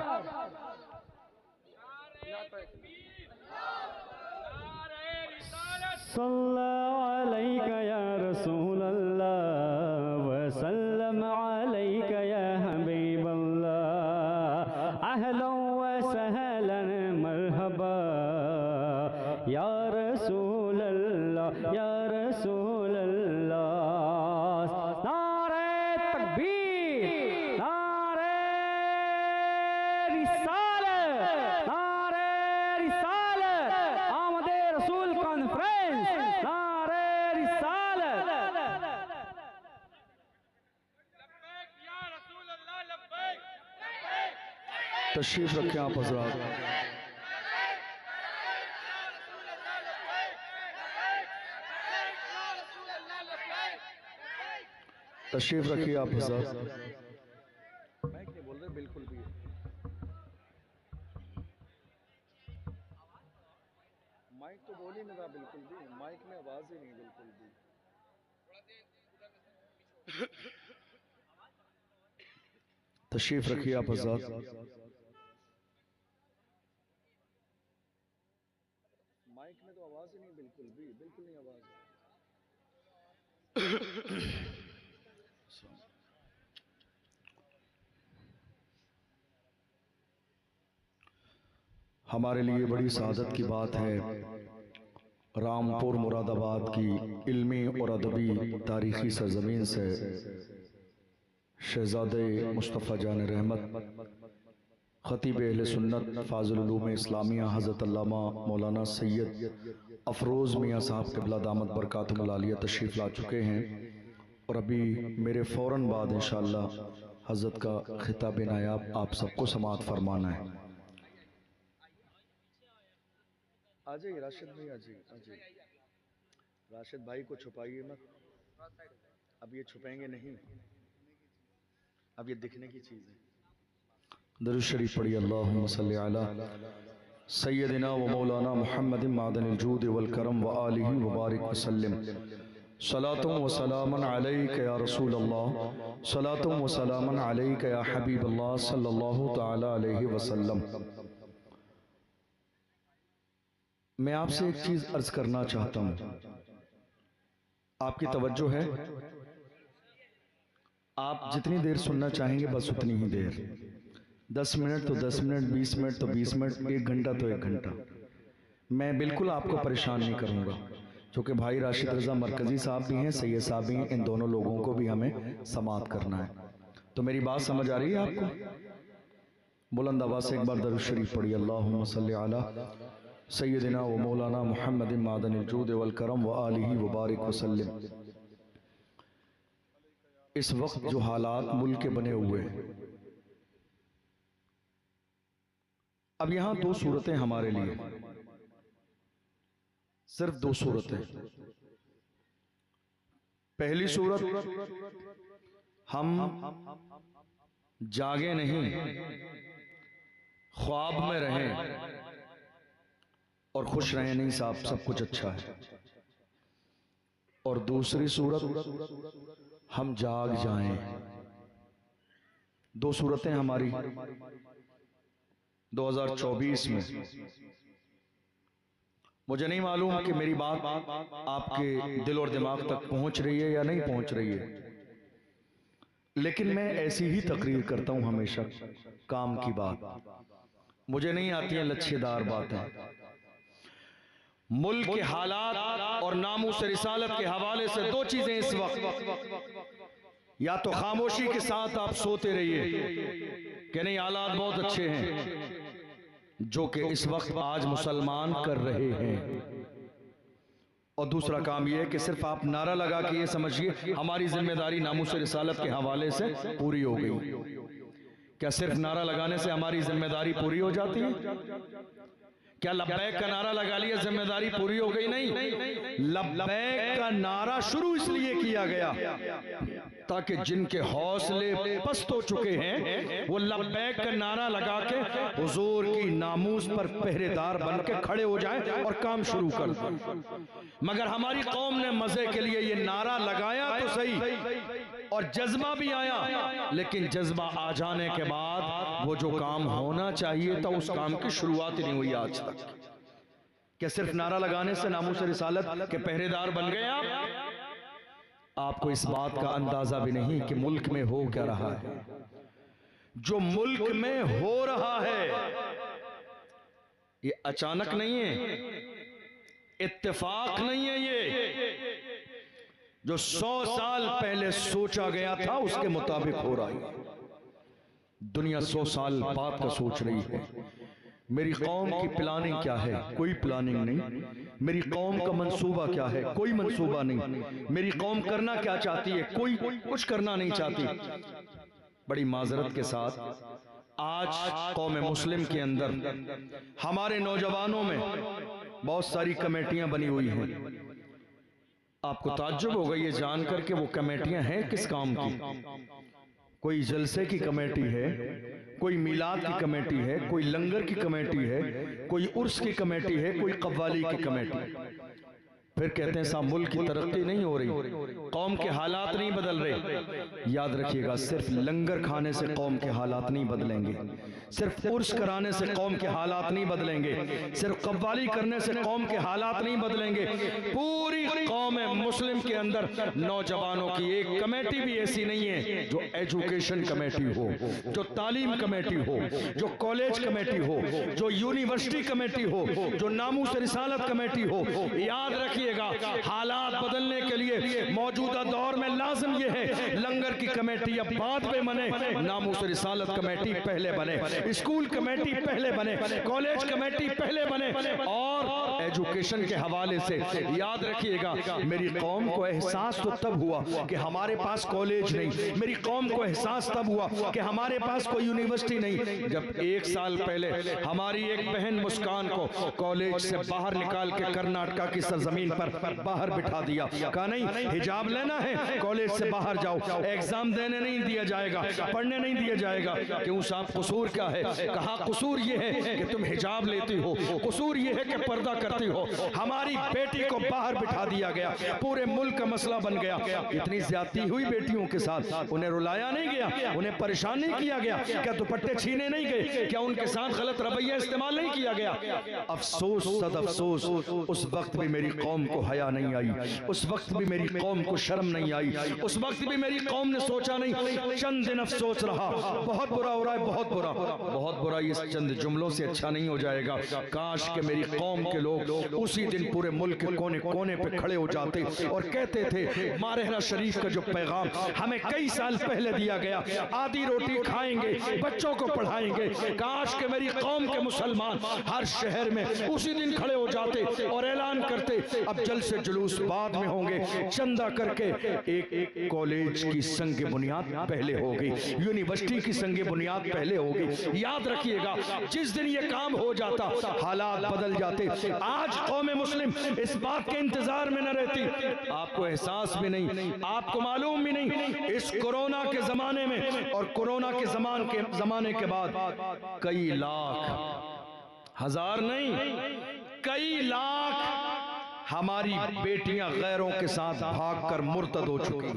[SPEAKER 2] सल्लल्लाहु अलैका या रसूल अल्लाह व सल्लम अलैका या हबीब अल्लाह। अहलन व सहलन मरहबा या रसूल अल्लाह, या रसूल अल्लाह। कॉन्फ्रेंस नारे रिसालत।
[SPEAKER 1] तशरीफ रखें आप हजरात। तशरीफ रखिए आप हजरात। मैं क्या बोल रहे बिल्कुल भी माइक तो बोल ही नहीं रहा बिल्कुल भी, माइक में आवाज ही नहीं बिल्कुल भी। तशरीफ रखिए आप हजरात। माइक में तो आवाज ही नहीं बिल्कुल भी, बिल्कुल नहीं आवाज। हमारे लिए बड़ी सआदत की बात है रामपुर मुरादाबाद की इल्मी और अदबी तारीखी सरजमीन से शहजादे मुस्तफ़ा जान रहमत खतीब अहले सुन्नत फाज़िल उलूम इस्लामिया हज़रत अल्लामा मौलाना सैयद अफरोज़ मियाँ साहब क़िबला दामत बरकातुहुल आलिया तशरीफ़ ला चुके हैं और अभी मेरे फ़ौरन बाद इंशाअल्लाह हज़रत का खिताब नायाब आप सबको समाअत फरमाना है। आ जाइए राशिद भाई, आ जाइए। राशिद भाई को छुपाइए मत, अब ये छुपाएंगे नहीं, अब ये दिखने की चीज़ है। दरूद शरीफ पढ़िए। अल्लाहुम्मा सल्ली अला सय्यदिना व मौलाना मुहम्मद मादनिल जूद वल करम व आलिहि व बारिक वसल्लम। सलातुम व सलामन अलैका या रसूल अल्लाह, सलातुम व सलामन अलैका या हबीब अल्लाह सल्लल्लाहु तआला अलैहि वसल्लम। मैं आपसे एक चीज अर्ज करना चाहता हूं, आपकी तवज्जो है? आप जितनी देर सुनना चाहेंगे बस उतनी ही देर, 10 मिनट तो 10 मिनट, 20 मिनट तो 20 मिनट, 1 घंटा तो 1 घंटा। मैं बिल्कुल आपको परेशान नहीं करूंगा, क्योंकि भाई राशिद रजा मरकजी साहब भी हैं, सैयद साहब भी हैं, इन दोनों लोगों को भी हमें समाअत करना है। तो मेरी बात समझ आ रही है आपको? बुलंद आवाज़ से एक बार दरूद शरीफ पढ़िए। अल्लाहुम्मा सल्ली अला सय्यदिना व मौलाना मुहम्मद मादनिल जूद वल करम व आलिहि व बारिक वसल्लम। इस वक्त जो हालात मुल्क के बने हुए हैं, अब यहां 2 सूरतें हमारे लिए, सिर्फ 2 सूरतें। पहली सूरत, हम जागे नहीं, ख्वाब में रहें और खुश रहें, नहीं साहब सब कुछ अच्छा है। और दूसरी सूरत, हम जाग जाएं। 2 सूरतें हमारी 2024 में। मुझे नहीं मालूम कि मेरी बात आपके दिल और दिमाग तक पहुंच रही है या नहीं पहुंच रही है, लेकिन मैं ऐसी ही तकरीर करता हूं हमेशा, काम की बात। मुझे नहीं आती है लच्छेदार बातें। मुल्क के हालात और नामूस रिसालत के हवाले से 2 चीजें इस वक्त, या तो खामोशी के साथ आप सोते रहिए कि नहीं हालात बहुत अच्छे हैं, जो कि इस वक्त आज मुसलमान कर रहे हैं, और दूसरा काम यह है कि सिर्फ आप नारा लगा के ये समझिए हमारी जिम्मेदारी नामूस रिसालत के हवाले से पूरी हो गई। क्या सिर्फ नारा लगाने से हमारी जिम्मेदारी पूरी हो जाती है? क्या लब्बैक का नारा लगा लिया जिम्मेदारी पूरी हो गई? नहीं, लब्बैक का नारा शुरू इसलिए किया गया ताकि जिनके हौसले पस्त हो चुके हैं वो लब्बैक का नारा लगा के हुजूर की नामूस पर पहरेदार बन के खड़े हो जाएं और काम शुरू कर दें। मगर हमारी कौम ने मजे के लिए ये नारा लगाया तो सही, और जज्बा भी आया, लेकिन जज्बा आ जाने के बाद वो जो काम होना चाहिए था उस काम की शुरुआत ही नहीं हुई आज तक। क्या सिर्फ नारा लगाने से नामूस रिसालत के पहरेदार बन गए आप? आपको इस बात का अंदाजा भी नहीं कि मुल्क में हो क्या रहा है। जो मुल्क में हो रहा है ये अचानक नहीं है, इत्तेफाक नहीं है, ये जो 100 साल पहले सोचा गया था उसके मुताबिक हो रहा है। दुनिया 100 साल बाद का सोच रही है। मेरी कौम की प्लानिंग क्या है? कोई प्लानिंग नहीं। मेरी कौम का मंसूबा क्या है? कोई मंसूबा नहीं। मेरी कौम करना क्या चाहती है? कोई कुछ करना नहीं चाहती। बड़ी माजरत के साथ आज कौम मुस्लिम के अंदर हमारे नौजवानों में बहुत सारी कमेटियां बनी हुई हैं। आपको ताज्जुब होगा ये जानकर के वो कमेटियां हैं किस काम की। कोई जलसे की कमेटी है, कोई मिलाद की कमेटी है, कोई लंगर की कमेटी है, कोई उर्स की कमेटी है, कोई कव्वाली की कमेटी। फिर कहते हैं साहब मुल्क की तरक्की नहीं हो रही, कौम के हालात नहीं बदल रहे। याद रखिएगा, सिर्फ लंगर खाने से कौम के हालात नहीं बदलेंगे, सिर्फ उर्स कराने से कौम के हालात नहीं बदलेंगे, सिर्फ कव्वाली करने से कौम के हालात नहीं बदलेंगे। पूरी कौम मुस्लिम के अंदर नौजवानों की एक कमेटी भी ऐसी नहीं है जो एजुकेशन कमेटी हो, जो तालीम कमेटी हो, जो कॉलेज कमेटी हो, जो यूनिवर्सिटी कमेटी हो, जो नामूस रिसालत कमेटी हो। याद रखिएगा, हालात बदलने के लिए मौजूदा दौर में लाजिम यह है लंगर की कमेटी अब बाद में बने, नामूस रिसालत कमेटी पहले बने, स्कूल कमेटी पहले बने, कॉलेज कमेटी पहले बने। और एजुकेशन के हवाले से याद रखिएगा, मेरी कौम को एहसास तो तब हुआ कि हमारे पास कॉलेज नहीं, मेरी कौम को एहसास तब हुआ कि हमारे पास कोई यूनिवर्सिटी नहीं, जब 1 साल पहले हमारी एक बहन मुस्कान को कॉलेज से बाहर निकाल के कर्नाटका की सरजमीन पर बाहर बिठा दिया। कहा नहीं, हिजाब लेना है कॉलेज से बाहर जाओ, एग्जाम देने नहीं दिया जाएगा, पढ़ने नहीं दिया जाएगा। क्यों साहब, कसूर क्या है? कहा कसूर ये है कि तुम हिजाब लेती हो, कसूर ये है कि पर्दा करती हो। हमारी बेटी को बाहर बिठा दिया गया, पूरे मुल्क का मसला बन गया। इतनी ज्यादती हुई बेटियों के साथ, उन्हें रुलाया नहीं गया, उन्हें परेशान नहीं किया गया, क्या दुपट्टे छीने नहीं गए, क्या उनके साथ गलत रवैया इस्तेमाल नहीं किया गया? अफसोस सद अफसोस, उस वक्त भी मेरी कौम को हया नहीं आई, उस वक्त भी मेरी कौम को शर्म नहीं आई, उस वक्त भी मेरी कौम ने सोचा नहीं। चंद दिन अफसोस रहा, बहुत बुरा हो रहा है, बहुत बुरा, बहुत बुरा। इस चंद जुमलों से अच्छा नहीं हो जाएगा। काश के मेरी कौम के लोग उसी दिन पूरे मुल्क के कोने कोने पे खड़े हो जाते और कहते थे मारहरा शरीफ का जो पैगाम हमें कई साल पहले दिया गया, आधी रोटी खाएंगे, बच्चों को पढ़ाएंगे। काश के मेरी कौम के मुसलमान हर शहर में उसी दिन खड़े हो जाते और ऐलान करते अब जलसे जुलूस बाद में होंगे, चंदा करके एक कॉलेज की संग बुनियाद पहले होगी, यूनिवर्सिटी की संग बुनियाद पहले होगी। याद रखिएगा, जिस दिन ये काम हो जाता हालात बदल जाते। आज कौम मुस्लिम इस बात के इंतजार में न रहती। आपको एहसास भी नहीं, आपको मालूम भी नहीं, इस कोरोना के जमाने में और कोरोना के जमाने के बाद कई लाख, हजार नहीं, कई लाख हमारी बेटियां गैरों के साथ भागकर मुर्तद हो चुकी।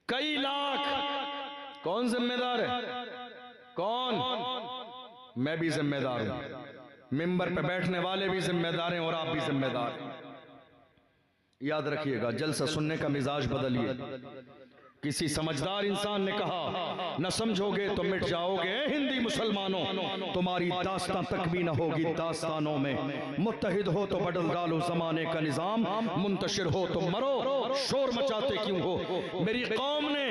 [SPEAKER 1] कई लाख। कौन जिम्मेदार है? कौन? मैं भी जिम्मेदार हूं, मिंबर पे बैठने वाले भी जिम्मेदार हैं और आप भी जिम्मेदार हैं। याद रखिएगा, जलसा सुनने का मिजाज बदलिए। किसी समझदार इंसान ने कहा, न समझोगे तो मिट जाओगे हिंदी मुसलमानों, तुम्हारी दास्तां तक भी न होगी दास्तानों में। मुत्तहिद हो तो बदल डालो जमाने का निजाम, मुंतशिर हो तो मरो, शोर मचाते क्यों हो। मेरी कौम ने,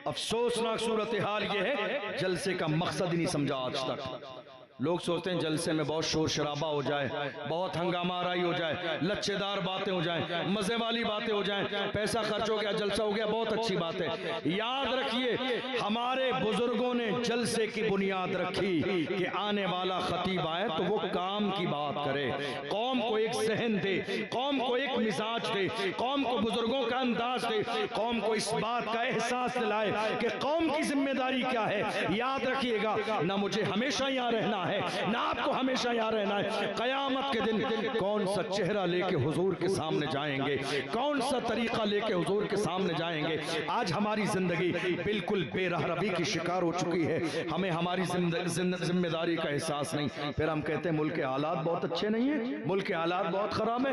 [SPEAKER 1] अफसोसनाक सूरत हाल ये है, जलसे का मकसद ही नहीं समझा आज तक। लोग सोचते हैं जलसे में बहुत शोर शराबा हो जाए, बहुत हंगामा आराई हो जाए, लच्छेदार बातें हो जाएं, मजे वाली बातें हो जाएं, पैसा खर्च हो गया, जलसा हो गया, बहुत अच्छी बात है। याद रखिए, हमारे बुजुर्गों ने जलसे की बुनियाद रखी कि आने वाला खतीब आए तो वो काम की बात करे, कौम को एक जहन दे, कौम को एक मिजाज दे, कौम को बुजुर्गों का अंदाज दे, कौम को इस बात का एहसास दिलाए कि कौम की जिम्मेदारी क्या है। याद रखिएगा, ना मुझे हमेशा यहाँ रहना है, ना आपको हमेशा यहाँ रहना है। कयामत के दिन कौन सा चेहरा लेके हुजूर के सामने जाएंगे, कौन सा तरीका लेके हुजूर के सामने जाएंगे। आज हमारी जिंदगी बिल्कुल बेरहरबी की शिकार हो चुकी है, हमें हमारी जिम्मेदारी का एहसास नहीं। फिर हम कहते हैं मुल्क के हालात बहुत अच्छे नहीं है, मुल्क के हालात बहुत खराब है।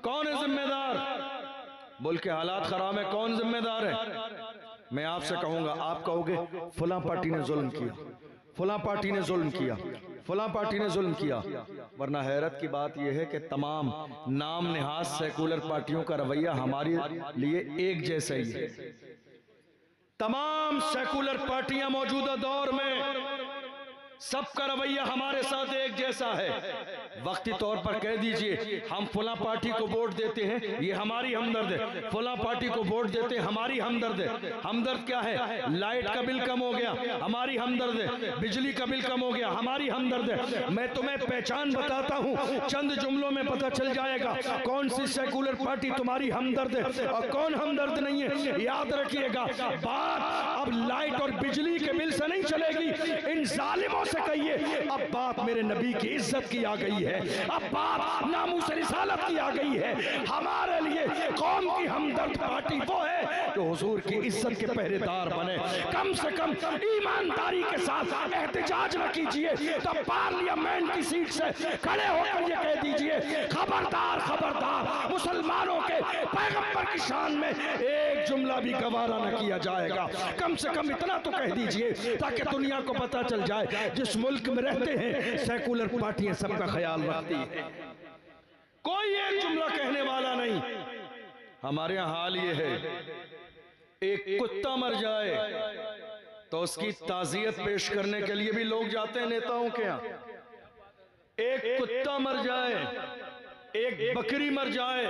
[SPEAKER 1] कौन है जिम्मेदार? मुल्क के हालात खराब है, कौन जिम्मेदार है? मैं आपसे कहूंगा, आप कहोगे फलां पार्टी ने जुल्म किया, फलां पार्टी ने जुल्म किया, फलां पार्टी ने जुल्म किया। वरना हैरत की बात यह है कि तमाम नाम निहाज सेकुलर पार्टियों का रवैया हमारे लिए एक जैसा ही है। तमाम सेकुलर पार्टियां मौजूदा दौर में सबका रवैया हमारे साथ एक जैसा है। वक्ती तौर पर कह दीजिए हम फला पार्टी को वोट देते हैं, ये हमारी हमदर्द है, फला पार्टी को वोट देते हैं, हमारी हमदर्द है। हमदर्द क्या है? लाइट का बिल कम हो गया, हमारी हमदर्द है। बिजली का बिल कम हो गया, हमारी हमदर्द है। मैं तुम्हें पहचान बताता हूँ, चंद जुमलों में पता चल जाएगा कौन सी सेकुलर पार्टी तुम्हारी हमदर्द है और कौन हमदर्द नहीं है। याद रखिएगा, बात अब लाइट और बिजली के बिल से नहीं चलेगी। इन जालिमों से कहिए अब बात मेरे नबी की इज्जत की आ गई है, अब बात नामूस रिसालत की आ गई है। हमारे लिए कौम की हमदर्द पार्टी वो है जो हुजूर की इज्जत के पहरेदार बने। कम से कम ईमानदारी के साथ एहतजाज न कीजिए, तो पार्लियामेंट की सीट से खड़े होकर ये कह दीजिए खबरदार खबरदार, मुसलमानों के पैगंबर की शान में एक जुमला भी गवारा न किया जाएगा। कम से कम इतना तो कह दीजिए ताकि दुनिया को पता चल जाए जिस मुल्क में रहते हैं सेकुलर पार्टियां सबका ख्याल रखती है, कोई एक जुमला कहने वाला नहीं। हमारे यहाँ हाल ये है, एक कुत्ता मर जाए तो उसकी ताजियत पेश करने के लिए भी लोग जाते हैं नेताओं के यहाँ। एक कुत्ता मर जाए, एक बकरी मर जाए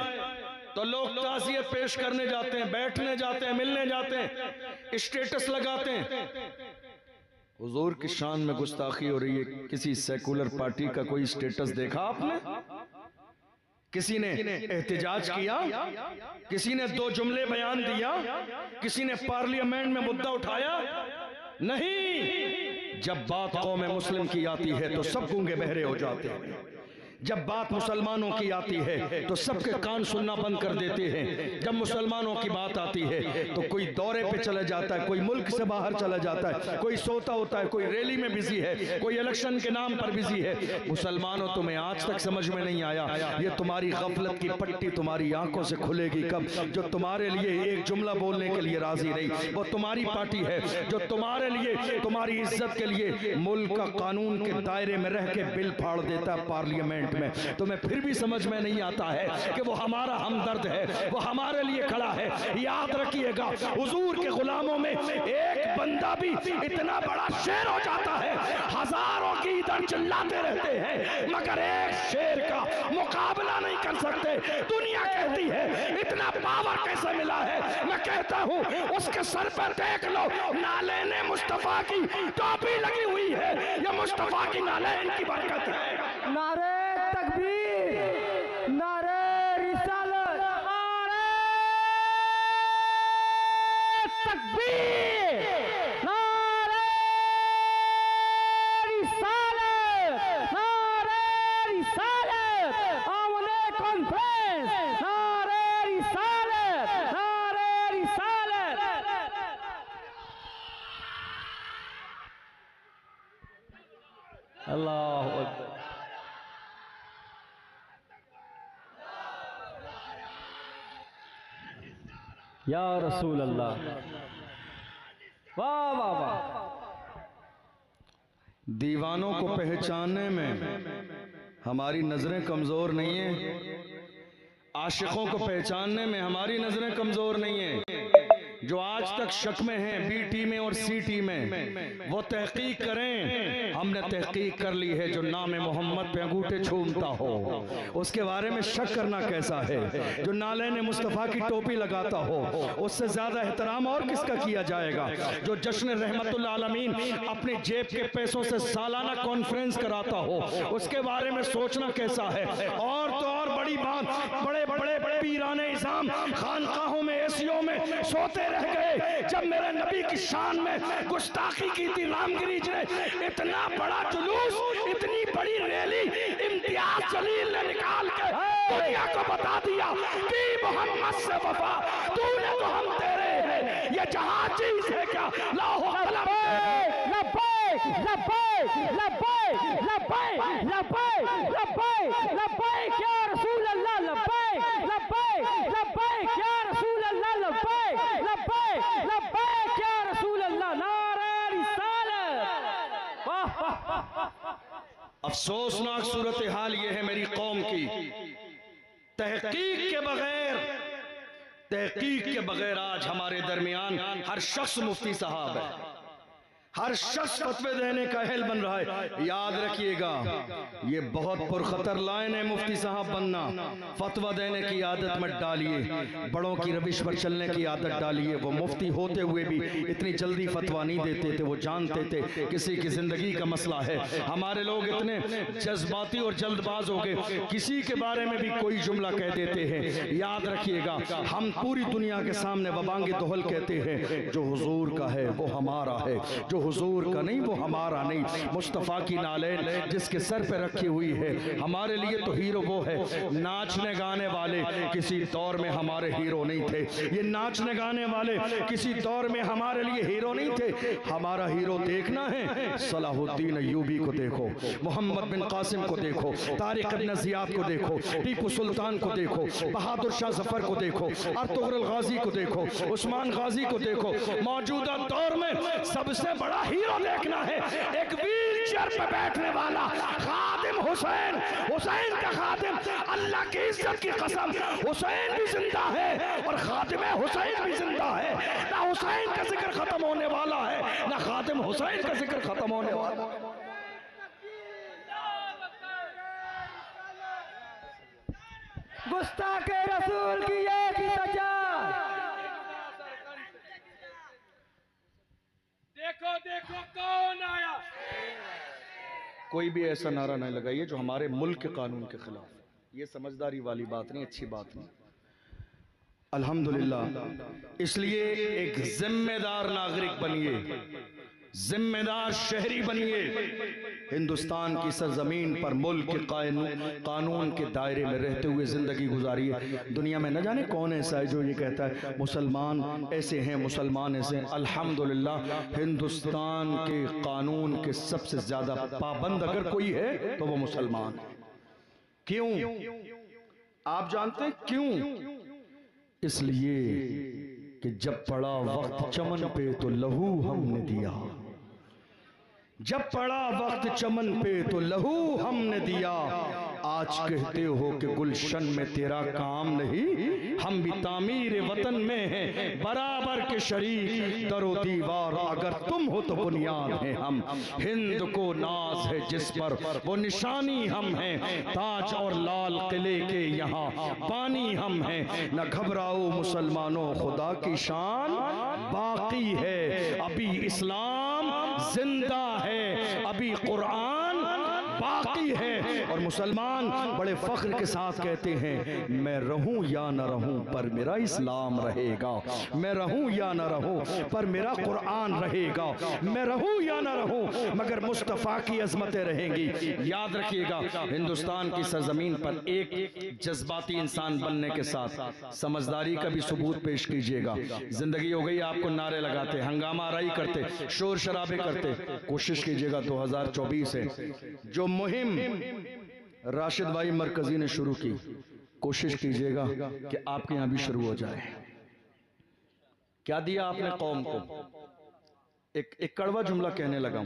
[SPEAKER 1] तो लोग ताजियत पेश करने जाते हैं, बैठने जाते हैं, मिलने जाते हैं, स्टेटस लगाते हैं। हुजूर की शान में गुस्ताखी हो रही है। किसी सेकुलर पार्टी का कोई स्टेटस देखा आपने? किसी ने एहतजाज किया? किसी ने दो जुमले बयान दिया? किसी ने पार्लियामेंट में मुद्दा उठाया? नहीं। जब बात कौम मुस्लिम की आती है तो सब गूंगे बहरे हो जाते हैं। जब बात मुसलमानों की आती है तो सबके कान सुनना बंद कर देते हैं। जब मुसलमानों की बात आती है तो कोई दौरे पे चला जाता है, कोई मुल्क से बाहर चला जाता है, कोई सोता होता है, कोई रैली में बिजी है, कोई इलेक्शन के नाम पर बिजी है। मुसलमानों, तुम्हें आज तक समझ में नहीं आया ये तुम्हारी गफलत की पट्टी तुम्हारी आंखों से खुलेगी कब? जो तुम्हारे लिए एक जुमला बोलने के लिए राजी नहीं, वो तुम्हारी पार्टी है जो तुम्हारे लिए, तुम्हारी इज्जत के लिए मुल्क का कानून के दायरे में रह के बिल फाड़ देता है पार्लियामेंट में। तुम्हें फिर भी समझ में नहीं आता है कि वो हमारा हमदर्द है, वो हमारे लिए खड़ा है। याद रखिएगा, हुजूर के गुलामों में एक बंदा भी इतना बड़ा शेर हो जाता है, हजारों की इधर चिल्लाते रहते हैं मगर एक शेर का मुकाबला नहीं कर सकते। दुनिया कहती है इतना पावर कैसे मिला है? मैं कहता हूँ उसके सर पर देख लो, नालेने मुस्तफा की टोपी लगी हुई है। ये मुस्तफा की नालेन की बरकत है।
[SPEAKER 2] नारे तकबीर, नारे रिसालत, नारे तकबीर, नारे रिसालत, नारे रिसालत, आमने कॉन्फ्रेंस, नारे रिसालत, नारे रिसालत। अल्लाहु अकबर। या रसूल अल्लाह, वाह वाह वाह।
[SPEAKER 1] दीवानों को पहचानने में हमारी नजरें कमजोर नहीं है, आशिकों को पहचानने में हमारी नजरें कमजोर नहीं है। जो आज तक शक में हैं बी टी में और सी टी में, वो तहकीक करें। हमने तहकीक कर ली है, जो नाम मोहम्मद पे अंगूठे छूमता हो उसके बारे में शक करना कैसा है? जो नालेन मुस्तफ़ा की टोपी लगाता हो उससे ज्यादा एहतराम और किसका किया जाएगा? जो जश्न रहमतुल आलमीन अपनी जेब के पैसों से सालाना कॉन्फ्रेंस कराता हो उसके बारे में सोचना कैसा है? और तो और बड़ी बात, बड़े बड़े पीराने इज़ाम खानकाहों में एसियों में सोते रह गए जब मेरे नबी की शान में गुस्ताखी की थी। रामगिरीज ने इतना बड़ा जुलूस, इतनी बड़ी रैली इम्तियाज जलील ने निकाल के दुनिया को बता दिया कि मोहम्मद से वफा तूने तो हम तेरे हैं, ये जहां चीज है क्या? लाहो लब्बैक लब्बैक लब्बैक लब्बैक लब्बैक लब्बैक लब्बैक या रसूल अल्लाह, लब्बैक लब्बैक लब्बैक या रसूल अल्लाह, लब्बैक लब्बैक लब्बैक या रसूल अल्लाह, नारे रिसालत। अफसोसनाक सूरत हाल ये है मेरी कौम की, तहकीक के बगैर आज हमारे दरमियान हर शख्स मुफ्ती साहब है, हर शख्स फतवे देने का अहल बन रहा है। याद रखिएगा, ये बहुत पुरखतर लाइन है मुफ्ती साहब बनना। फतवा देने की आदत मत डालिए, बड़ों की रविश पर चलने की आदत डालिए। वो मुफ्ती होते हुए भी इतनी जल्दी फतवा नहीं देते थे, वो जानते थे किसी की जिंदगी का मसला है। हमारे लोग इतने जज्बाती और जल्दबाज हो गए, किसी के बारे में भी कोई जुमला कह देते हैं। याद रखिएगा, हम पूरी दुनिया के सामने वबांगे दोहल कहते हैं, जो हुजूर का है वो हमारा है, जो हुजूर का नहीं वो हमारा नहीं। मुस्तफ़ा की नालेन जिसके सर पे रखी हुई है, हमारे लिए तो हीरो वो है। नाचने गाने वाले किसी दौर में हमारे हीरो नहीं थे। ये नाचने गाने वाले किसी दौर में हमारे लिए हीरो नहीं थे। हमारा हीरो देखना है, सलाहुद्दीन अय्यूबी को देखो, मोहम्मद बिन कासिम को देखो, तारिक इब्न ज़ियाद को देखो, टीपू सुल्तान को देखो, बहादुर शाह जफर को देखो, अर्तुगरुल गाजी को देखो, उस्मान गाजी को देखो। मौजूदा दौर में सबसे बड़ा हीरो देखना है, एक व्हील चेयर पर बैठने वाला खादिम हुसैन। हुसैन का खादिम, अल्लाह की इज्जत की कसम, हुसैन भी जिंदा है और खादिम हुसैन भी जिंदा है। ना हुसैन का जिक्र खत्म होने वाला है, ना खादिम हुसैन का जिक्र खत्म होने वाला है।
[SPEAKER 2] गुस्ताखे रसूल की एक ही सजा।
[SPEAKER 3] देखो देखो कौन आया।
[SPEAKER 1] कोई भी ऐसा नारा नहीं लगाइए जो हमारे मुल्क के कानून के खिलाफ। ये समझदारी वाली बात नहीं, अच्छी बात नहीं। अल्हम्दुलिल्लाह, इसलिए एक जिम्मेदार नागरिक बनिए, जिम्मेदार शहरी बनिए। हिंदुस्तान की सरजमीन पर मुल्क के कानून के दायरे में रहते हुए जिंदगी गुजारिए। दुनिया में न जाने कौन ऐसा है जो ये कहता है मुसलमान ऐसे हैं, मुसलमान ऐसे हैं। अल्हम्दुलिल्लाह, हिंदुस्तान के कानून के सबसे ज्यादा पाबंद अगर कोई है तो वो मुसलमान है। क्यों? आप जानते हैं क्यों? इसलिए कि जब पड़ा वक्त चमन पे तो लहू हमने दिया, जब पड़ा वक्त चमन पे तो लहू हमने दिया। आज कहते हो कि गुलशन में तेरा काम नहीं, हम भी तामीर वतन में हैं बराबर के शरीक। दरो दीवार अगर तुम हो तो बुनियाद है हम, हिंद को नाज है जिस पर वो निशानी हम हैं। ताज और लाल किले के यहाँ पानी हम हैं। न घबराओ मुसलमानों, खुदा की शान बाकी है। अभी इस्लाम जिंदा है, अभी कुरान बाकी है। और मुसलमान बड़े फख्र के साथ कहते हैं, मैं रहूं या न रहूं पर मेरा इस्लाम रहेगा, मैं रहूं या न रहूं पर मेरा कुरान रहेगा, मैं रहूं या न रहूं मगर मुस्तफ़ा की अजमतें रहेंगी। याद रखिएगा, हिंदुस्तान की सरजमीन पर एक जज्बाती इंसान बनने के साथ समझदारी का भी सबूत पेश कीजिएगा। जिंदगी हो गई आपको नारे लगाते, हंगामा आराई करते, शोर शराबे करते। कोशिश कीजिएगा 2024 है जो मुहिम राशिद भाई मरकजी ने शुरू की, कोशिश कीजिएगा कि आपके यहां भी शुरू हो जाए। क्या दिया आपने कौम को? एक कड़वा जुमला कहने लगा।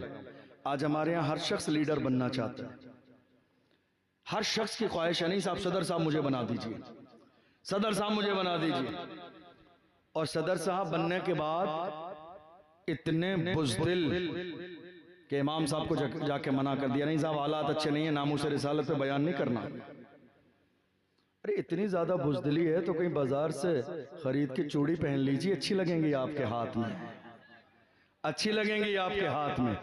[SPEAKER 1] आज हमारे यहां हर शख्स लीडर बनना चाहता है, हर शख्स की ख्वाहिश है, नहीं साहब सदर साहब मुझे बना दीजिए, सदर साहब मुझे बना दीजिए। और सदर साहब बनने के बाद इतने बुज़दिल कि इमाम साहब को जाके मना कर दिया, नहीं साहब हालात अच्छे नहीं है, नामूस रिसालत पे बयान नहीं करना। अरे इतनी ज्यादा बुज़दिली है तो कहीं बाजार से खरीद के चूड़ी पहन लीजिए, अच्छी लगेंगी आपके हाथ में, अच्छी लगेंगी आपके हाथ में।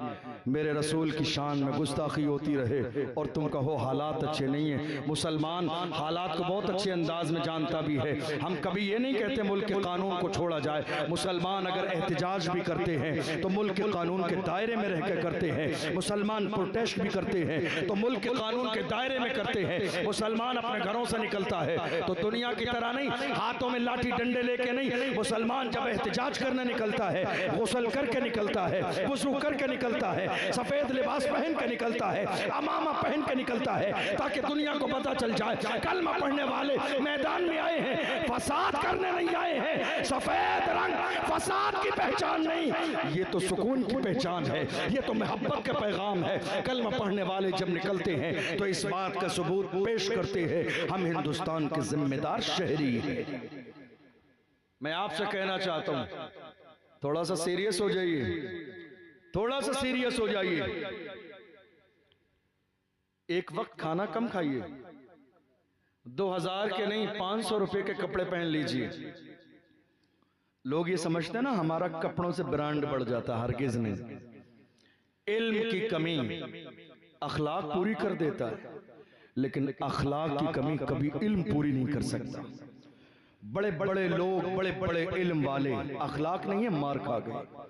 [SPEAKER 1] मेरे रसूल की शान में गुस्ताखी होती रहे और तुम कहो हालात अच्छे नहीं है। मुसलमान हालात को बहुत अच्छे अंदाज में जानता भी है। हम कभी ये नहीं कहते मुल्क के कानून को छोड़ा जाए। मुसलमान अगर एहतजाज भी करते हैं तो मुल्क के कानून के दायरे में रह कर करते हैं। मुसलमान प्रोटेस्ट भी करते हैं तो मुल्क के कानून के दायरे में करते हैं। मुसलमान अपने घरों से निकलता है तो दुनिया की तरह नहीं, हाथों में लाठी डंडे लेके नहीं। मुसलमान जब एहतजाज करने निकलता है, गुस्ल करके निकलता है, वुज़ू करके निकलता है, सफेद लिबास पहन के निकलता है, अमामा पहन के निकलता है, ताकि दुनिया को पता चल जाए कलमा पढ़ने वाले मैदान में आए हैं, फसाद करने नहीं आए हैं। सफेद रंग फसाद की पहचान नहीं, ये तो सुकून की पहचान है, ये तो मोहब्बत का पैगाम है। कलमा पढ़ने वाले जब निकलते हैं तो इस बात का सबूत पेश करते हैं हम हिंदुस्तान के जिम्मेदार शहरी हैं। मैं आपसे कहना चाहता हूं, थोड़ा सा सीरियस हो जाइए। थोड़ा सा सीरियस हो जाइए। एक वक्त खाना कम खाइए, 2000 के नहीं 500 रुपए के कपड़े पहन लीजिए। लोग ये समझते हैं ना हमारा कपड़ों से ब्रांड बढ़ जाता, हरगिज नहीं। इल्म की कमी अखलाक पूरी कर देता है, लेकिन अखलाक की कमी कभी इल्म पूरी नहीं कर सकता। बड़े बड़े लोग, बड़े बड़े इल्म वाले अखलाक नहीं है, मार खा गए।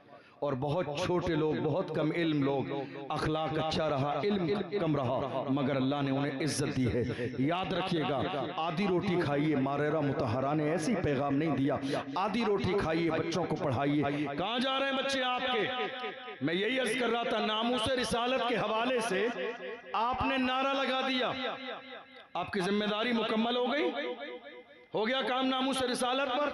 [SPEAKER 1] और बहुत छोटे लोग, बहुत कम इल्म लोग, अखलाक अच्छा रहा, इल्म कम रहा, मगर अल्लाह ने उन्हें इज्जत दी है। याद रखिएगा, आधी रोटी खाइए, मारेरा मुतहरा ने ऐसी पैगाम नहीं दिया। आधी रोटी खाइए, बच्चों को पढ़ाइए। कहाँ जा रहे हैं बच्चे आपके? मैं यही अर्ज कर रहा था, नामूसे रिसालत के हवाले से आपने नारा लगा दिया, आपकी जिम्मेदारी मुकम्मल हो गई, हो गया काम नामूसे रिसालत पर।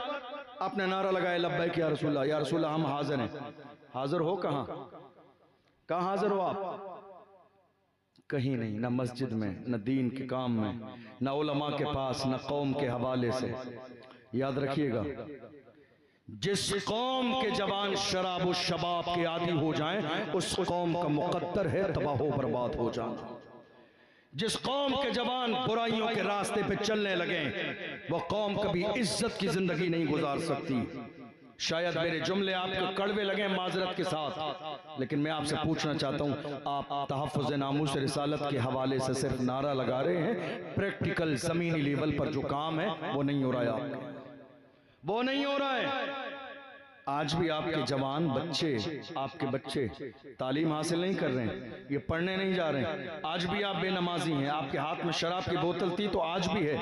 [SPEAKER 1] आपने नारा लगाया लब्बैक या रसूलल्लाह, या रसूलल्लाह हम हाजिर हैं। हाजिर हो कहाँ? कहाँ हाजिर हो आप? कहीं नहीं, ना मस्जिद में, न दीन के काम में, न उलमा के पास, न कौम के हवाले से। याद रखिएगा, जिस कौम के जवान शराब और शबाब के आदी हो जाएं, उस कौम का मुकद्दर है तबाह बर्बाद हो जाना। जिस कौम के जवान बुराइयों के रास्ते पे चलने लगे, वो कौम कभी इज्जत की जिंदगी नहीं गुजार सकती। शायद मेरे जुमले आपको कड़वे लगे, माजरत के साथ, लेकिन मैं आपसे पूछना चाहता हूं, आप तहफ़्फ़ुज़ नामूस रिसालत के हवाले से सिर्फ नारा लगा रहे हैं, प्रैक्टिकल जमीनी लेवल पर जो काम है वो नहीं हो रहा है आपके, वो नहीं हो रहा है। आज भी आपके जवान बच्चे, आपके बच्चे तालीम हासिल नहीं कर रहे हैं, ये पढ़ने नहीं जा रहे हैं। आज भी आप बेनमाजी हैं, आपके हाथ में शराब की बोतल थी तो आज भी है।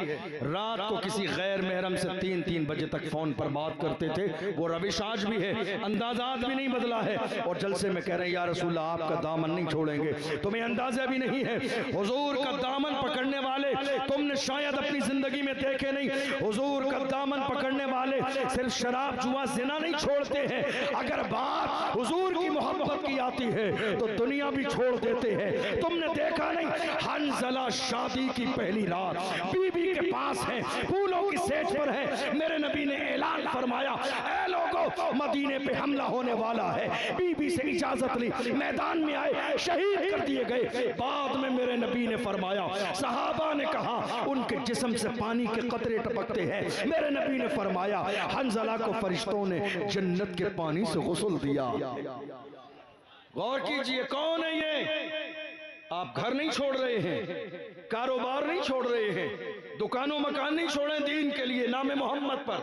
[SPEAKER 1] रात को किसी गैर महरम से 3-3 बजे तक फोन पर बात करते थे, वो रविश आज भी है, अंदाजा आज भी नहीं बदला है। और जलसे में कह रहे हैं या रसूलल्लाह आपका दामन नहीं छोड़ेंगे, तुम्हें अंदाजा भी नहीं है। हुजूर का दामन पकड़ने वाले तुमने शायद अपनी जिंदगी में देखे नहीं। हुजूर का दामन पकड़ने वाले सिर्फ शराब जुआ ज़िना नहीं छोड़ते हैं, अगर बात हुजूर की मोहब्बत की आती है तो दुनिया भी छोड़ देते हैं। तुमने देखा नहीं, हंज़ला शादी की पहली रात बीबी के पास है, फूलों की सेज पर है, मेरे नबी ने ऐलान फरमाया, ऐ लोगों मदीने पे हमला होने वाला है। बीबी से इजाजत ली, मैदान में आए, शहीद कर दिए गए। बाद में मेरे नबी ने फरमाया, सहाबा ने कहा उनके जिस्म से पानी के कतरे टपकते हैं। मेरे नबी ने फरमाया, हंज़ला को फरिश्तों ने जन्नत के पानी से गुस्ल दिया। गौर कीजिए, कौन है ये? आप घर नहीं छोड़ रहे हैं, कारोबार नहीं छोड़ रहे हैं, दुकानों मकान नहीं छोड़े दीन के लिए, नाम मोहम्मद पर।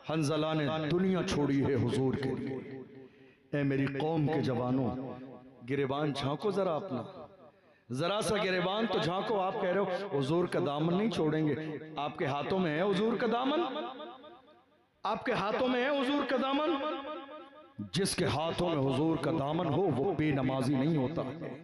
[SPEAKER 1] हंज़ला ने दुनिया छोड़ी है हुजूर के लिए। ऐ मेरी कौम के जवानों, गिरेबान झांको जरा अपना, जरा सा गिरेबान तो झांको। आप कह रहे हो हुजूर का दामन नहीं छोड़ेंगे, आपके हाथों में है हुजूर का दामन, आपके हाथों में है हुजूर का दामन। जिसके हाथों में हुजूर का दामन हो वो बेनमाजी नहीं होता है,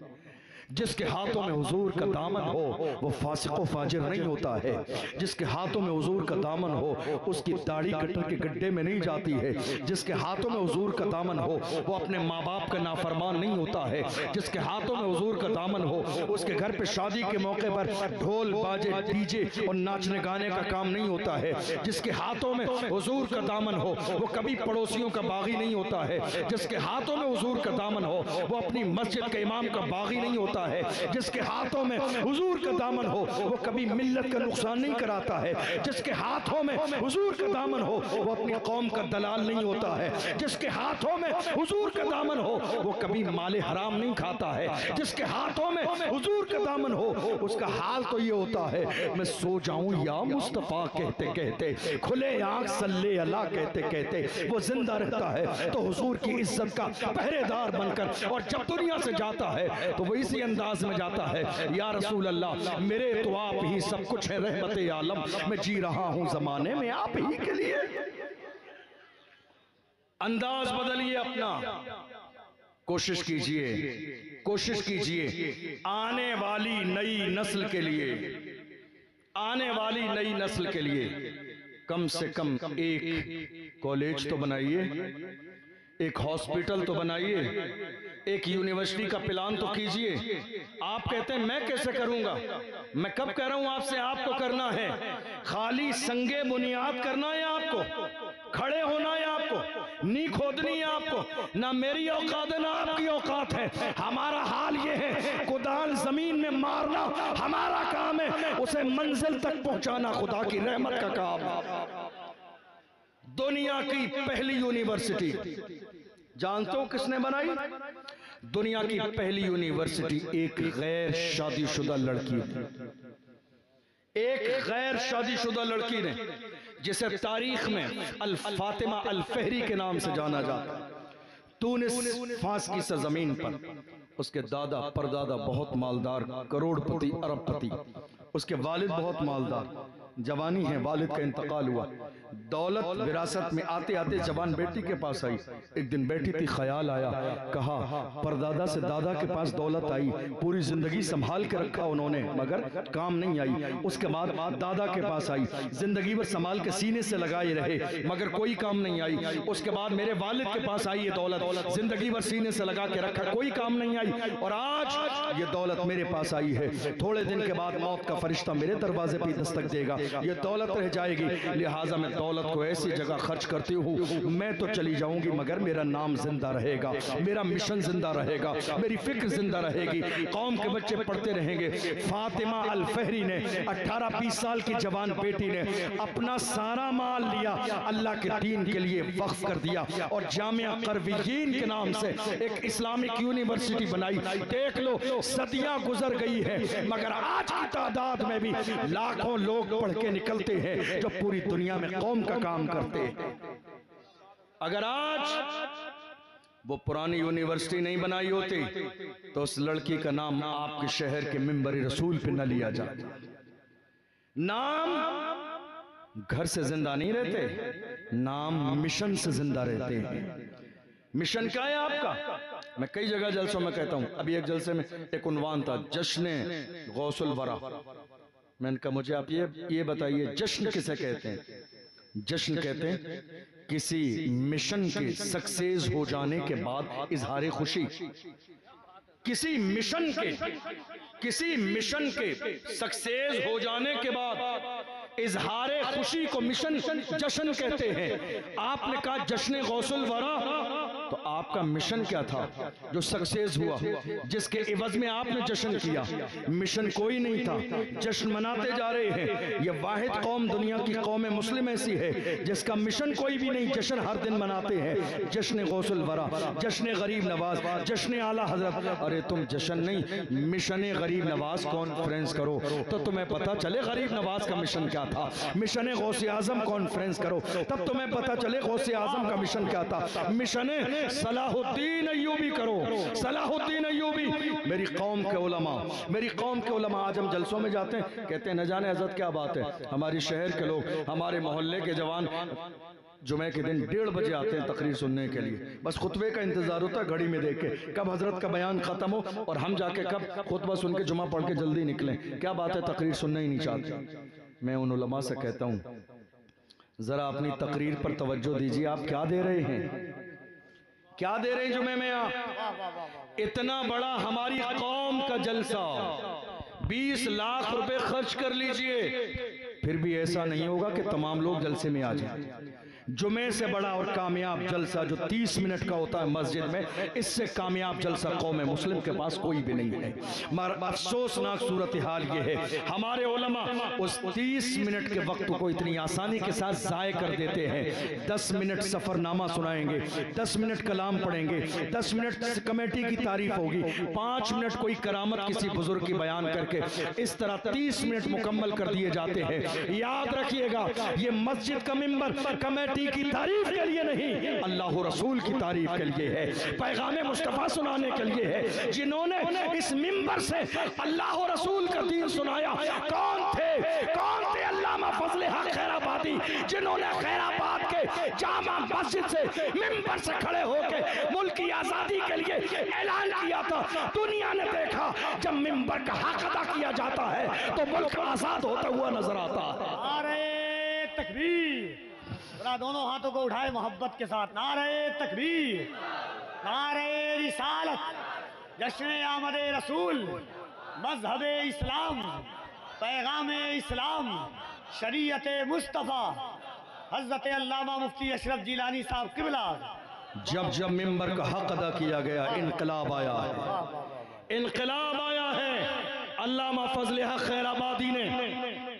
[SPEAKER 1] जिसके हाथों में हुजूर का दामन हो वो फासिक फाजिर नहीं होता है, जिसके हाथों में हुजूर का दामन हो उसकी दाढ़ी कटर के गड्ढे में नहीं जाती है, जिसके हाथों में हुजूर का दामन हो वो अपने माँ बाप का नाफरमान नहीं होता है, जिसके हाथों में हुजूर का दामन हो उसके घर पे शादी के मौके पर ढोल बाजे डीजे और नाचने गाने का काम नहीं होता है, जिसके हाथों में हुजूर का दामन हो वो कभी पड़ोसियों का बागी नहीं होता है, जिसके हाथों में हुजूर का दामन हो वो अपनी मस्जिद के इमाम का बागी नहीं होता है, जिसके हाथों में हुजूर का दामन हो वो कभी मिल्लत का नुकसान नहीं कराता है, जिसके हाथों में हुजूर का दामन हो वो अपनी कौम का दलाल नहीं होता है, जिसके हाथों में हुजूर का दामन हो वो कभी माले हराम नहीं खाता है, जिसके हाथों में हुजूर का दामन हो उसका हाल तो ये होता है, मैं सो जाऊं या मुस्तफा कहते कहते, खुले आंख सल्ले अल्लाह कहते कहते वो जिंदा रहता है तो हुजूर की इज्जत का पहरेदार बनकर, और जब दुनिया से जाता है तो वो इसी अंदाज में जाता है, या रसूल अल्लाह मेरे तो आप ही सब कुछ है, रहमत आलम, मैं जी रहा हूं जमाने में आप ही के लिए। अंदाज बदलिए अपना, कोशिश कीजिए, कोशिश कीजिए आने वाली नई नस्ल के लिए, आने वाली नई नस्ल के लिए कम से कम एक कॉलेज तो बनाइए, एक हॉस्पिटल तो बनाइए, एक यूनिवर्सिटी का प्लान तो कीजिए। आप कहते हैं मैं कैसे करूंगा? मैं कब कह रहा हूं आपसे, आपको करना है। खाली संगे बुनियाद करना है आपको, खड़े होना है आपको, नी खोदनी है आपको। ना मेरी औकात है ना आपकी औकात है। हमारा हाल ये है, कुदाल जमीन में मारना हमारा काम है, उसे मंजिल तक पहुंचाना खुदा की रहमत का काम है। दुनिया की पहली यूनिवर्सिटी जानते हो किसने बनाई? दुनिया की पहली यूनिवर्सिटी एक गैर शादीशुदा लड़की थी, एक गैर शादीशुदा लड़की ने, जिसे तारीख में अल फातिमा अल फहरी के नाम से जाना जाता है। तूनिस फांस की सरजमीन पर उसके दादा परदादा बहुत मालदार, करोड़पति अरबपति, उसके वालिद बहुत मालदार। जवानी है, वालिद का इंतकाल हुआ। दौलत विरासत में आते आते जवान बेटी के पास आई। एक दिन बेटी थी, ख्याल आया, कहा परदादा से दादा के पास दौलत आई, पूरी जिंदगी संभाल के रखा उन्होंने, मगर काम नहीं आई। उसके बाद दादा के पास आई, जिंदगी भर संभाल के सीने से लगाए रहे, मगर कोई काम नहीं आई। उसके बाद मेरे वालिद के पास आई ये दौलत, जिंदगी भर सीने से लगा के रखा, कोई काम नहीं आई, और आज ये दौलत मेरे पास आई है। थोड़े दिन के बाद मौत का फरिश्ता मेरे दरवाजे पे दस्तक देगा, ये दौलत रह जाएगी, लिहाजा मैं दौलत को ऐसी जगह खर्च करती हूँ, मैं तो चली जाऊंगी मगर मेरा नाम जिंदा रहेगा, मेरा मिशन जिंदा रहेगा, मेरी फिक्र जिंदा रहेगी, कौम के बच्चे पढ़ते रहेंगे। फातिमा अल फहरी ने 18-20 साल की जवान बेटी ने अपना सारा माल लिया, अल्लाह के दीन के लिए वक्फ कर दिया, और जामिया करवीयीन के नाम से एक इस्लामिक यूनिवर्सिटी बनाई। देख लो, सदियां गुजर गई है, मगर आज की तादाद में भी लाखों लोग पढ़ के निकलते हैं जो पूरी दुनिया में कौम का काम करते हैं। अगर आज वो पुरानी यूनिवर्सिटी नहीं बनाई होती तो उस लड़की का नाम आपके शहर के मिंबर रसूल पे न लिया जाता। नाम घर से जिंदा नहीं रहते, नाम मिशन से जिंदा रहते हैं। मिशन क्या है आपका? मैं कई जगह जलसों में कहता हूं, अभी एक जलसे में एक उन्वान था, जश्न गौसुल वरा। मैंने कहा मुझे आप ये बताइए, जश्न किसे कहते हैं? जश्न कहते हैं किसी मिशन के सक्सेस हो जाने के बाद इजहार खुशी। किसी मिशन के सक्सेस हो जाने के बाद इजहार खुशी को मिशन जश्न कहते हैं। आपने कहा जश्न गौसुल वरा, तो आपका मिशन क्या था जो सक्सेस हुआ, जिसके इवज में आपने जश्न किया? मिशन कोई नहीं था, जश्न मनाते जा रहे हैं। ये वाहिद कौम दुनिया की कौम मुस्लिम ऐसी है जिसका मिशन कोई भी नहीं, जश्न हर दिन मनाते हैं। जश्न गौसुल वरा, जश्न गरीब नवाज, जश्न आला हजरत। अरे तुम जश्न नहीं, मिशन गरीब नवाज कॉन्फ्रेंस करो तो तुम्हें पता चले गरीब नवाज का मिशन क्या था। मिशन गौसे आजम कॉन्फ्रेंस करो तब तुम्हें पता चले गौसे आजम का मिशन क्या था। मिशन सलाहुद्दीन अय्यूबी करो, सलाहुद्दीन अय्यूबी। मेरी कौम के उलमा आज हम जलसों में जाते हैं, कहते हैं न जाने हजरत क्या बात है, हमारे शहर के लोग, हमारे मोहल्ले के जवान जुमे के दिन 1:30 बजे आते हैं तकरीर सुनने के लिए। बस खुतबे का इंतजार होता है घड़ी में देख के, कब हजरत का बयान खत्म हो और हम जाके कब खुतबा सुन के जुमा पढ़ के जल्दी निकलें। क्या बात है, तकरीर सुनना ही नहीं चाहते। मैं उन उलमा से कहता हूँ जरा अपनी तकरीर पर तवज्जो दीजिए। आप क्या दे रहे हैं, क्या दे रहे हैं जुमे में आप? इतना बड़ा हमारी कौम का जलसा, 20 लाख रुपए खर्च कर लीजिए, फिर भी ऐसा नहीं होगा कि तमाम लोग जलसे में आ जाएं। जुमे से बड़ा और कामयाब जलसा जो 30 मिनट का होता है मस्जिद में, इससे कामयाब जलसा कौम मुस्लिम के पास कोई भी नहीं है। मगर अफसोसनाक सूरत हाल ये है, हमारे उलमा उस 30 मिनट के वक्त को इतनी आसानी के साथ जाय कर देते हैं। 10 मिनट सफरनामा सुनाएंगे, 10 मिनट कलाम पढ़ेंगे, 10 मिनट कमेटी की तारीफ होगी, 5 मिनट कोई करामत किसी बुजुर्ग की बयान करके, इस तरह 30 मिनट मुकम्मल कर दिए जाते हैं। याद रखिएगा, ये मस्जिद का मिंबर कमेटी की तारीफ के लिए नहीं, अल्लाह रसूल की तारीफ के लिए है, पैगाम मुस्तफा सुनाने के लिए है। जिन्होंने इस मिंबर से अल्लाह रसूल का दीन सुनाया कौन थे? अल्लामा फजले हक खैराबादी, जिन्होंने खैराबाद के जामा मस्जिद से मिंबर से खड़े होकर मुल्क की आजादी के लिए ऐलान किया था। दुनिया ने देखा जब मिंबर का हक अदा किया जाता है तो मुल्क आजाद होता हुआ नजर आता है।
[SPEAKER 2] नारे तकबीर, दोनों हाथों को उठाए मोहब्बत के साथ, नारे तकबीर।
[SPEAKER 4] नारे रिसालत, जश्न आमद रसूल, मजहब इस्लाम, पैगाम इस्लाम, शरीयत मुस्तफ़ा, हज़रत अल्लामा मुफ्ती अशरफ जिलानी साहब किबला।
[SPEAKER 1] जब जब मिंबर का हक अदा किया गया, इनकलाब आया है, इनकलाब आया है। अल्लामा फजल हक खैराबादी ने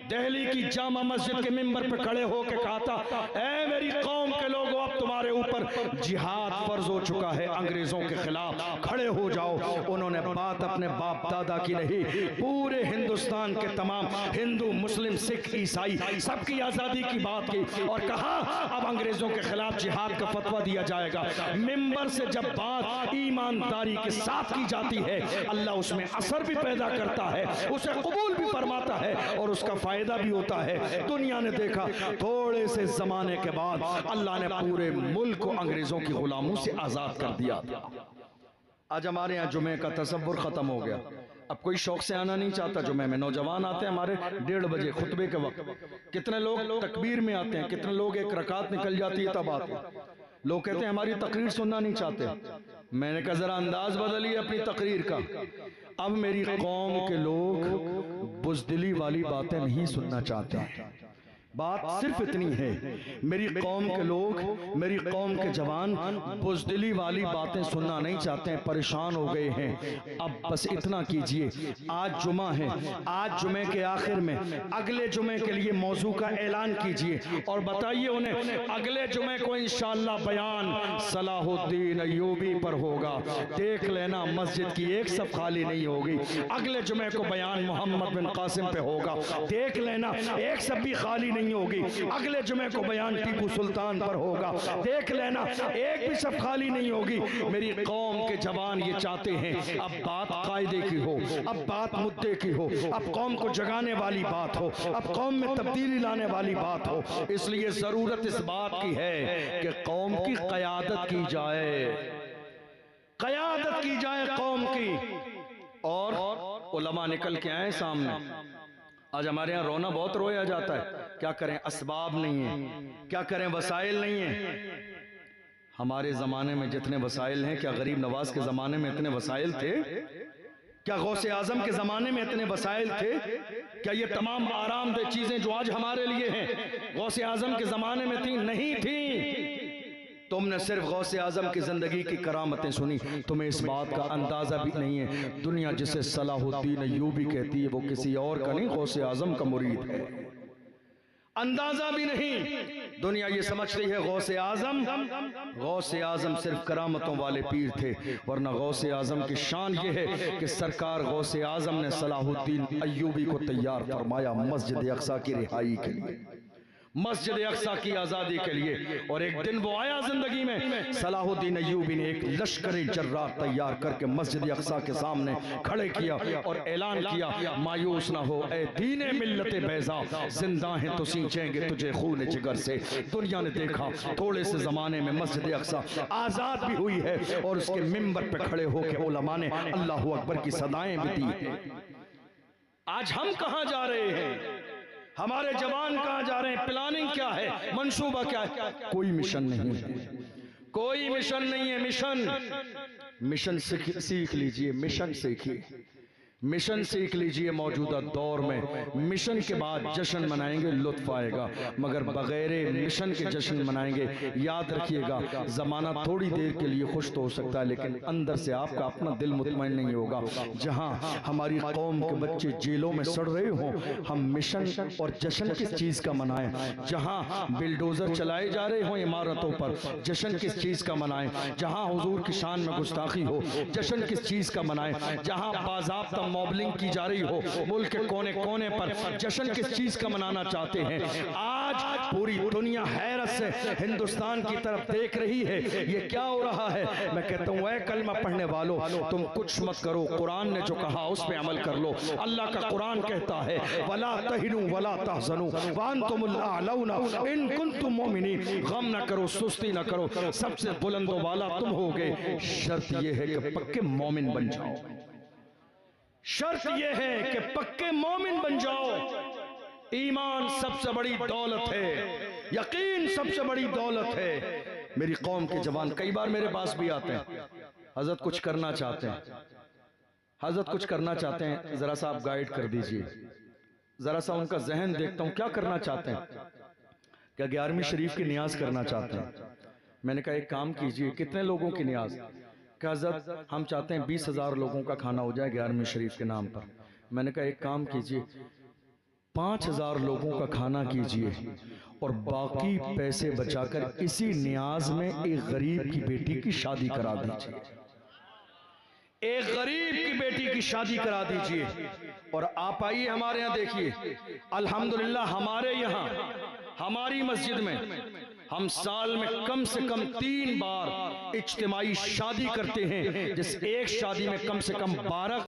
[SPEAKER 1] दिल्ली की जामा मस्जिद के मिंबर पर खड़े होकर कहा था, ऐ मेरी कौम के लोगों, अब तुम्हारे ऊपर जिहाद फर्ज हो चुका है, अंग्रेजों के खिलाफ खड़े हो जाओ। उन्होंने बात अपने बाप दादा की नहीं, पूरे हिंदुस्तान के तमाम हिंदू, मुस्लिम, सिख, ईसाई सबकी आज़ादी की बात की और कहा अब अंग्रेजों के खिलाफ जिहाद का फतवा दिया जाएगा। मिंबर से जब बात ईमानदारी के साथ की जाती है, अल्लाह उसमें असर भी पैदा करता है, उसे कबूल भी फरमाता है और उसका फायदा भी होता है। दुनिया ने देखा, थोड़े से जमाने के बाद अल्लाह ने पूरे मुल्क को अंग्रेजों की गुलामों से आजाद कर दिया। आज हमारे यहाँ जुमे का तसव्वुर खत्म हो गया। अब कोई शौक से आना नहीं चाहता जुमे में। नौजवान आते हैं हमारे 1:30 बजे खुतबे के वक्त, कितने लोग तकबीर में आते हैं, कितने लोग एक रकात निकल जाती है तब आते हैं। लोग कहते हैं हमारी तकरीर सुनना नहीं चाहते। मैंने कहा जरा अंदाज बदलिए अपनी तकरीर का। अब मेरी कौम के लोग बुज़दिली वाली बातें नहीं सुनना चाहते। बात सिर्फ इतनी है, मेरी कौम के लोग, मेरी कौम के जवान बुज़दिली वाली बातें सुनना नहीं चाहते हैं, परेशान हो गए हैं। अब बस इतना कीजिए, आज जुमा है, आज जुमे के आखिर में अगले जुमे के लिए मौजू का ऐलान कीजिए और बताइए उन्हें अगले जुमे को इंशाअल्लाह बयान सलाहुद्दीन अय्यूबी पर होगा। देख लेना मस्जिद की एक सफ खाली नहीं होगी। अगले जुमे को बयान मोहम्मद बिन कासिम पे होगा। देख लेना एक सब भी खाली नहीं होगी। अगले जुमे को बयान टीपू सुल्तान पर होगा। देख लेना एक भी सब खाली नहीं होगी। मेरी कौम के जवान ये चाहते हैं अब बात कायदे की हो, अब बात मुद्दे की हो, अब कौम को जगाने वाली बात हो, अब कौम में तब्दीली लाने वाली बात हो। इसलिए जरूरत इस बात की है कि कौम की क़यादत की जाए, क़यादत की जाए कौम की। और उलमा निकल के आए सामने। आज हमारे यहाँ रोना बहुत रोया जाता है, क्या करें असबाब नहीं है, क्या करें वसाइल नहीं है। हमारे जमाने में जितने वसाइल हैं, क्या गरीब नवाज के जमाने में इतने वसाइल थे? क्या गौसे आजम के जमाने में इतने वसाइल थे? क्या ये तमाम आरामदेह चीजें जो आज हमारे लिए हैं गौसे आजम के जमाने में थी? नहीं थी। तुमने सिर्फ गौसे आजम की जिंदगी की करामतें सुनी, तुम्हें इस बात का अंदाजा भी नहीं है दुनिया जिसे सलाहुद्दीन अय्यूबी कहती है वो किसी और का नहीं, गौसे आजम का मुरीद है। अंदाजा भी नहीं। दुनिया ये समझती है गौसे आजम सिर्फ करामतों वाले पीर थे, वरना गौसे आजम की शान ये है कि सरकार गौसे आजम ने सलाहुद्दीन अय्यूबी को तैयार फरमाया मस्जिद अक्सा की रिहाई के लिए, मस्जिद अक्सा की आज़ादी के लिए। और एक दिन वो आया जिंदगी में, सलाहुद्दीन अय्यूबी ने एक लश्कर जर्रार तैयार करके मस्जिद अक्सा के सामने खड़े किया और ऐलान किया, मायूस ना हो ए दीने मिल्लत बैज़ा, जिंदा हैं तो सींचेंगे तुझे खून जिगर से। दुनिया ने देखा थोड़े से जमाने में मस्जिद अक्सा आज़ाद भी हुई है और उसके मिंबर पे खड़े होकर उलमा ने अल्लाहु अकबर की सदाएं भी दी। आज हम कहाँ जा रहे हैं? हमारे जवान कहाँ जा रहे हैं? प्लानिंग क्या है? मंसूबा क्या है? कोई मिशन नहीं है, कोई मिशन नहीं है। मिशन सीख लीजिए, मिशन सीखिए, मिशन सीख लीजिए। मौजूदा दौर में मिशन के बाद जश्न मनाएंगे, लुत्फ आएगा, मगर बगैर मिशन के जश्न मनाएंगे, याद रखिएगा जमाना थोड़ी देर के लिए खुश तो हो सकता है लेकिन अंदर से आपका अपना दिल मुतमईन नहीं होगा। जहां हमारी कौम के बच्चे जेलों में सड़ रहे हों, हम मिशन और जश्न किस चीज का मनाएं? जहां बिल्डोजर चलाए जा रहे हों इमारतों पर, जश्न किस चीज का मनाएं? जहां हुजूर की शान में गुस्ताखी हो, जश्न किस चीज का मनाएं? जहां बाज़ाब्ता मॉबलिंग की जा रही हो मुल्क के कोने कोने पर, जश्न किस चीज का मनाना चाहते हैं? आज पूरी दुनिया हैरत से हिंदुस्तान की तरफ देख रही है, ये क्या हो रहा है? मैं कहता हूँ ऐ कलमा पढ़ने वालों, तुम कुछ मत करो, कुरान ने जो कहा उस पे अमल कर लो। अल्लाह का कुरान कहता है वला तहिनु वला तहज़नु व अंतुमुल अअलौना इन कुंतुम मोमिनीन, गम न करो, सुस्ती न करो, सबसे बुलंदो वाला तुम होगे। शर्त यह है कि पक्के मोमिन बन जाओ, शर्त यह है कि पक्के मोमिन बन जाओ। ईमान सबसे बड़ी दौलत है, यकीन सबसे बड़ी दौलत है। मेरी कौम के जवान कई बार मेरे पास भी आते हैं, हजरत कुछ करना चाहते हैं, हजरत कुछ करना चाहते हैं, जरा सा आप गाइड कर दीजिए, जरा सा उनका जहन देखता हूं क्या करना चाहते हैं, क्या 11वीं शरीफ की नियाज करना चाहते हैं। मैंने कहा एक काम कीजिए, कितने लोगों की नियाज? क्या हजरत हम चाहते हैं 20,000 लोगों का खाना हो जाए 11वीं शरीफ के नाम पर। मैंने कहा एक काम कीजिए, 5,000 लोगों का खाना कीजिए और बाकी पैसे बचाकर इसी नियाज में एक गरीब की बेटी की शादी करा दीजिए, एक गरीब की बेटी की शादी करा दीजिए। और आप आइए हमारे यहाँ देखिए, अल्हम्दुलिल्लाह हमारे यहाँ हमारी मस्जिद में हम साल में कम से कम 3 बार इज्तिमाई शादी करते हैं, जिस एक शादी में कम से कम 12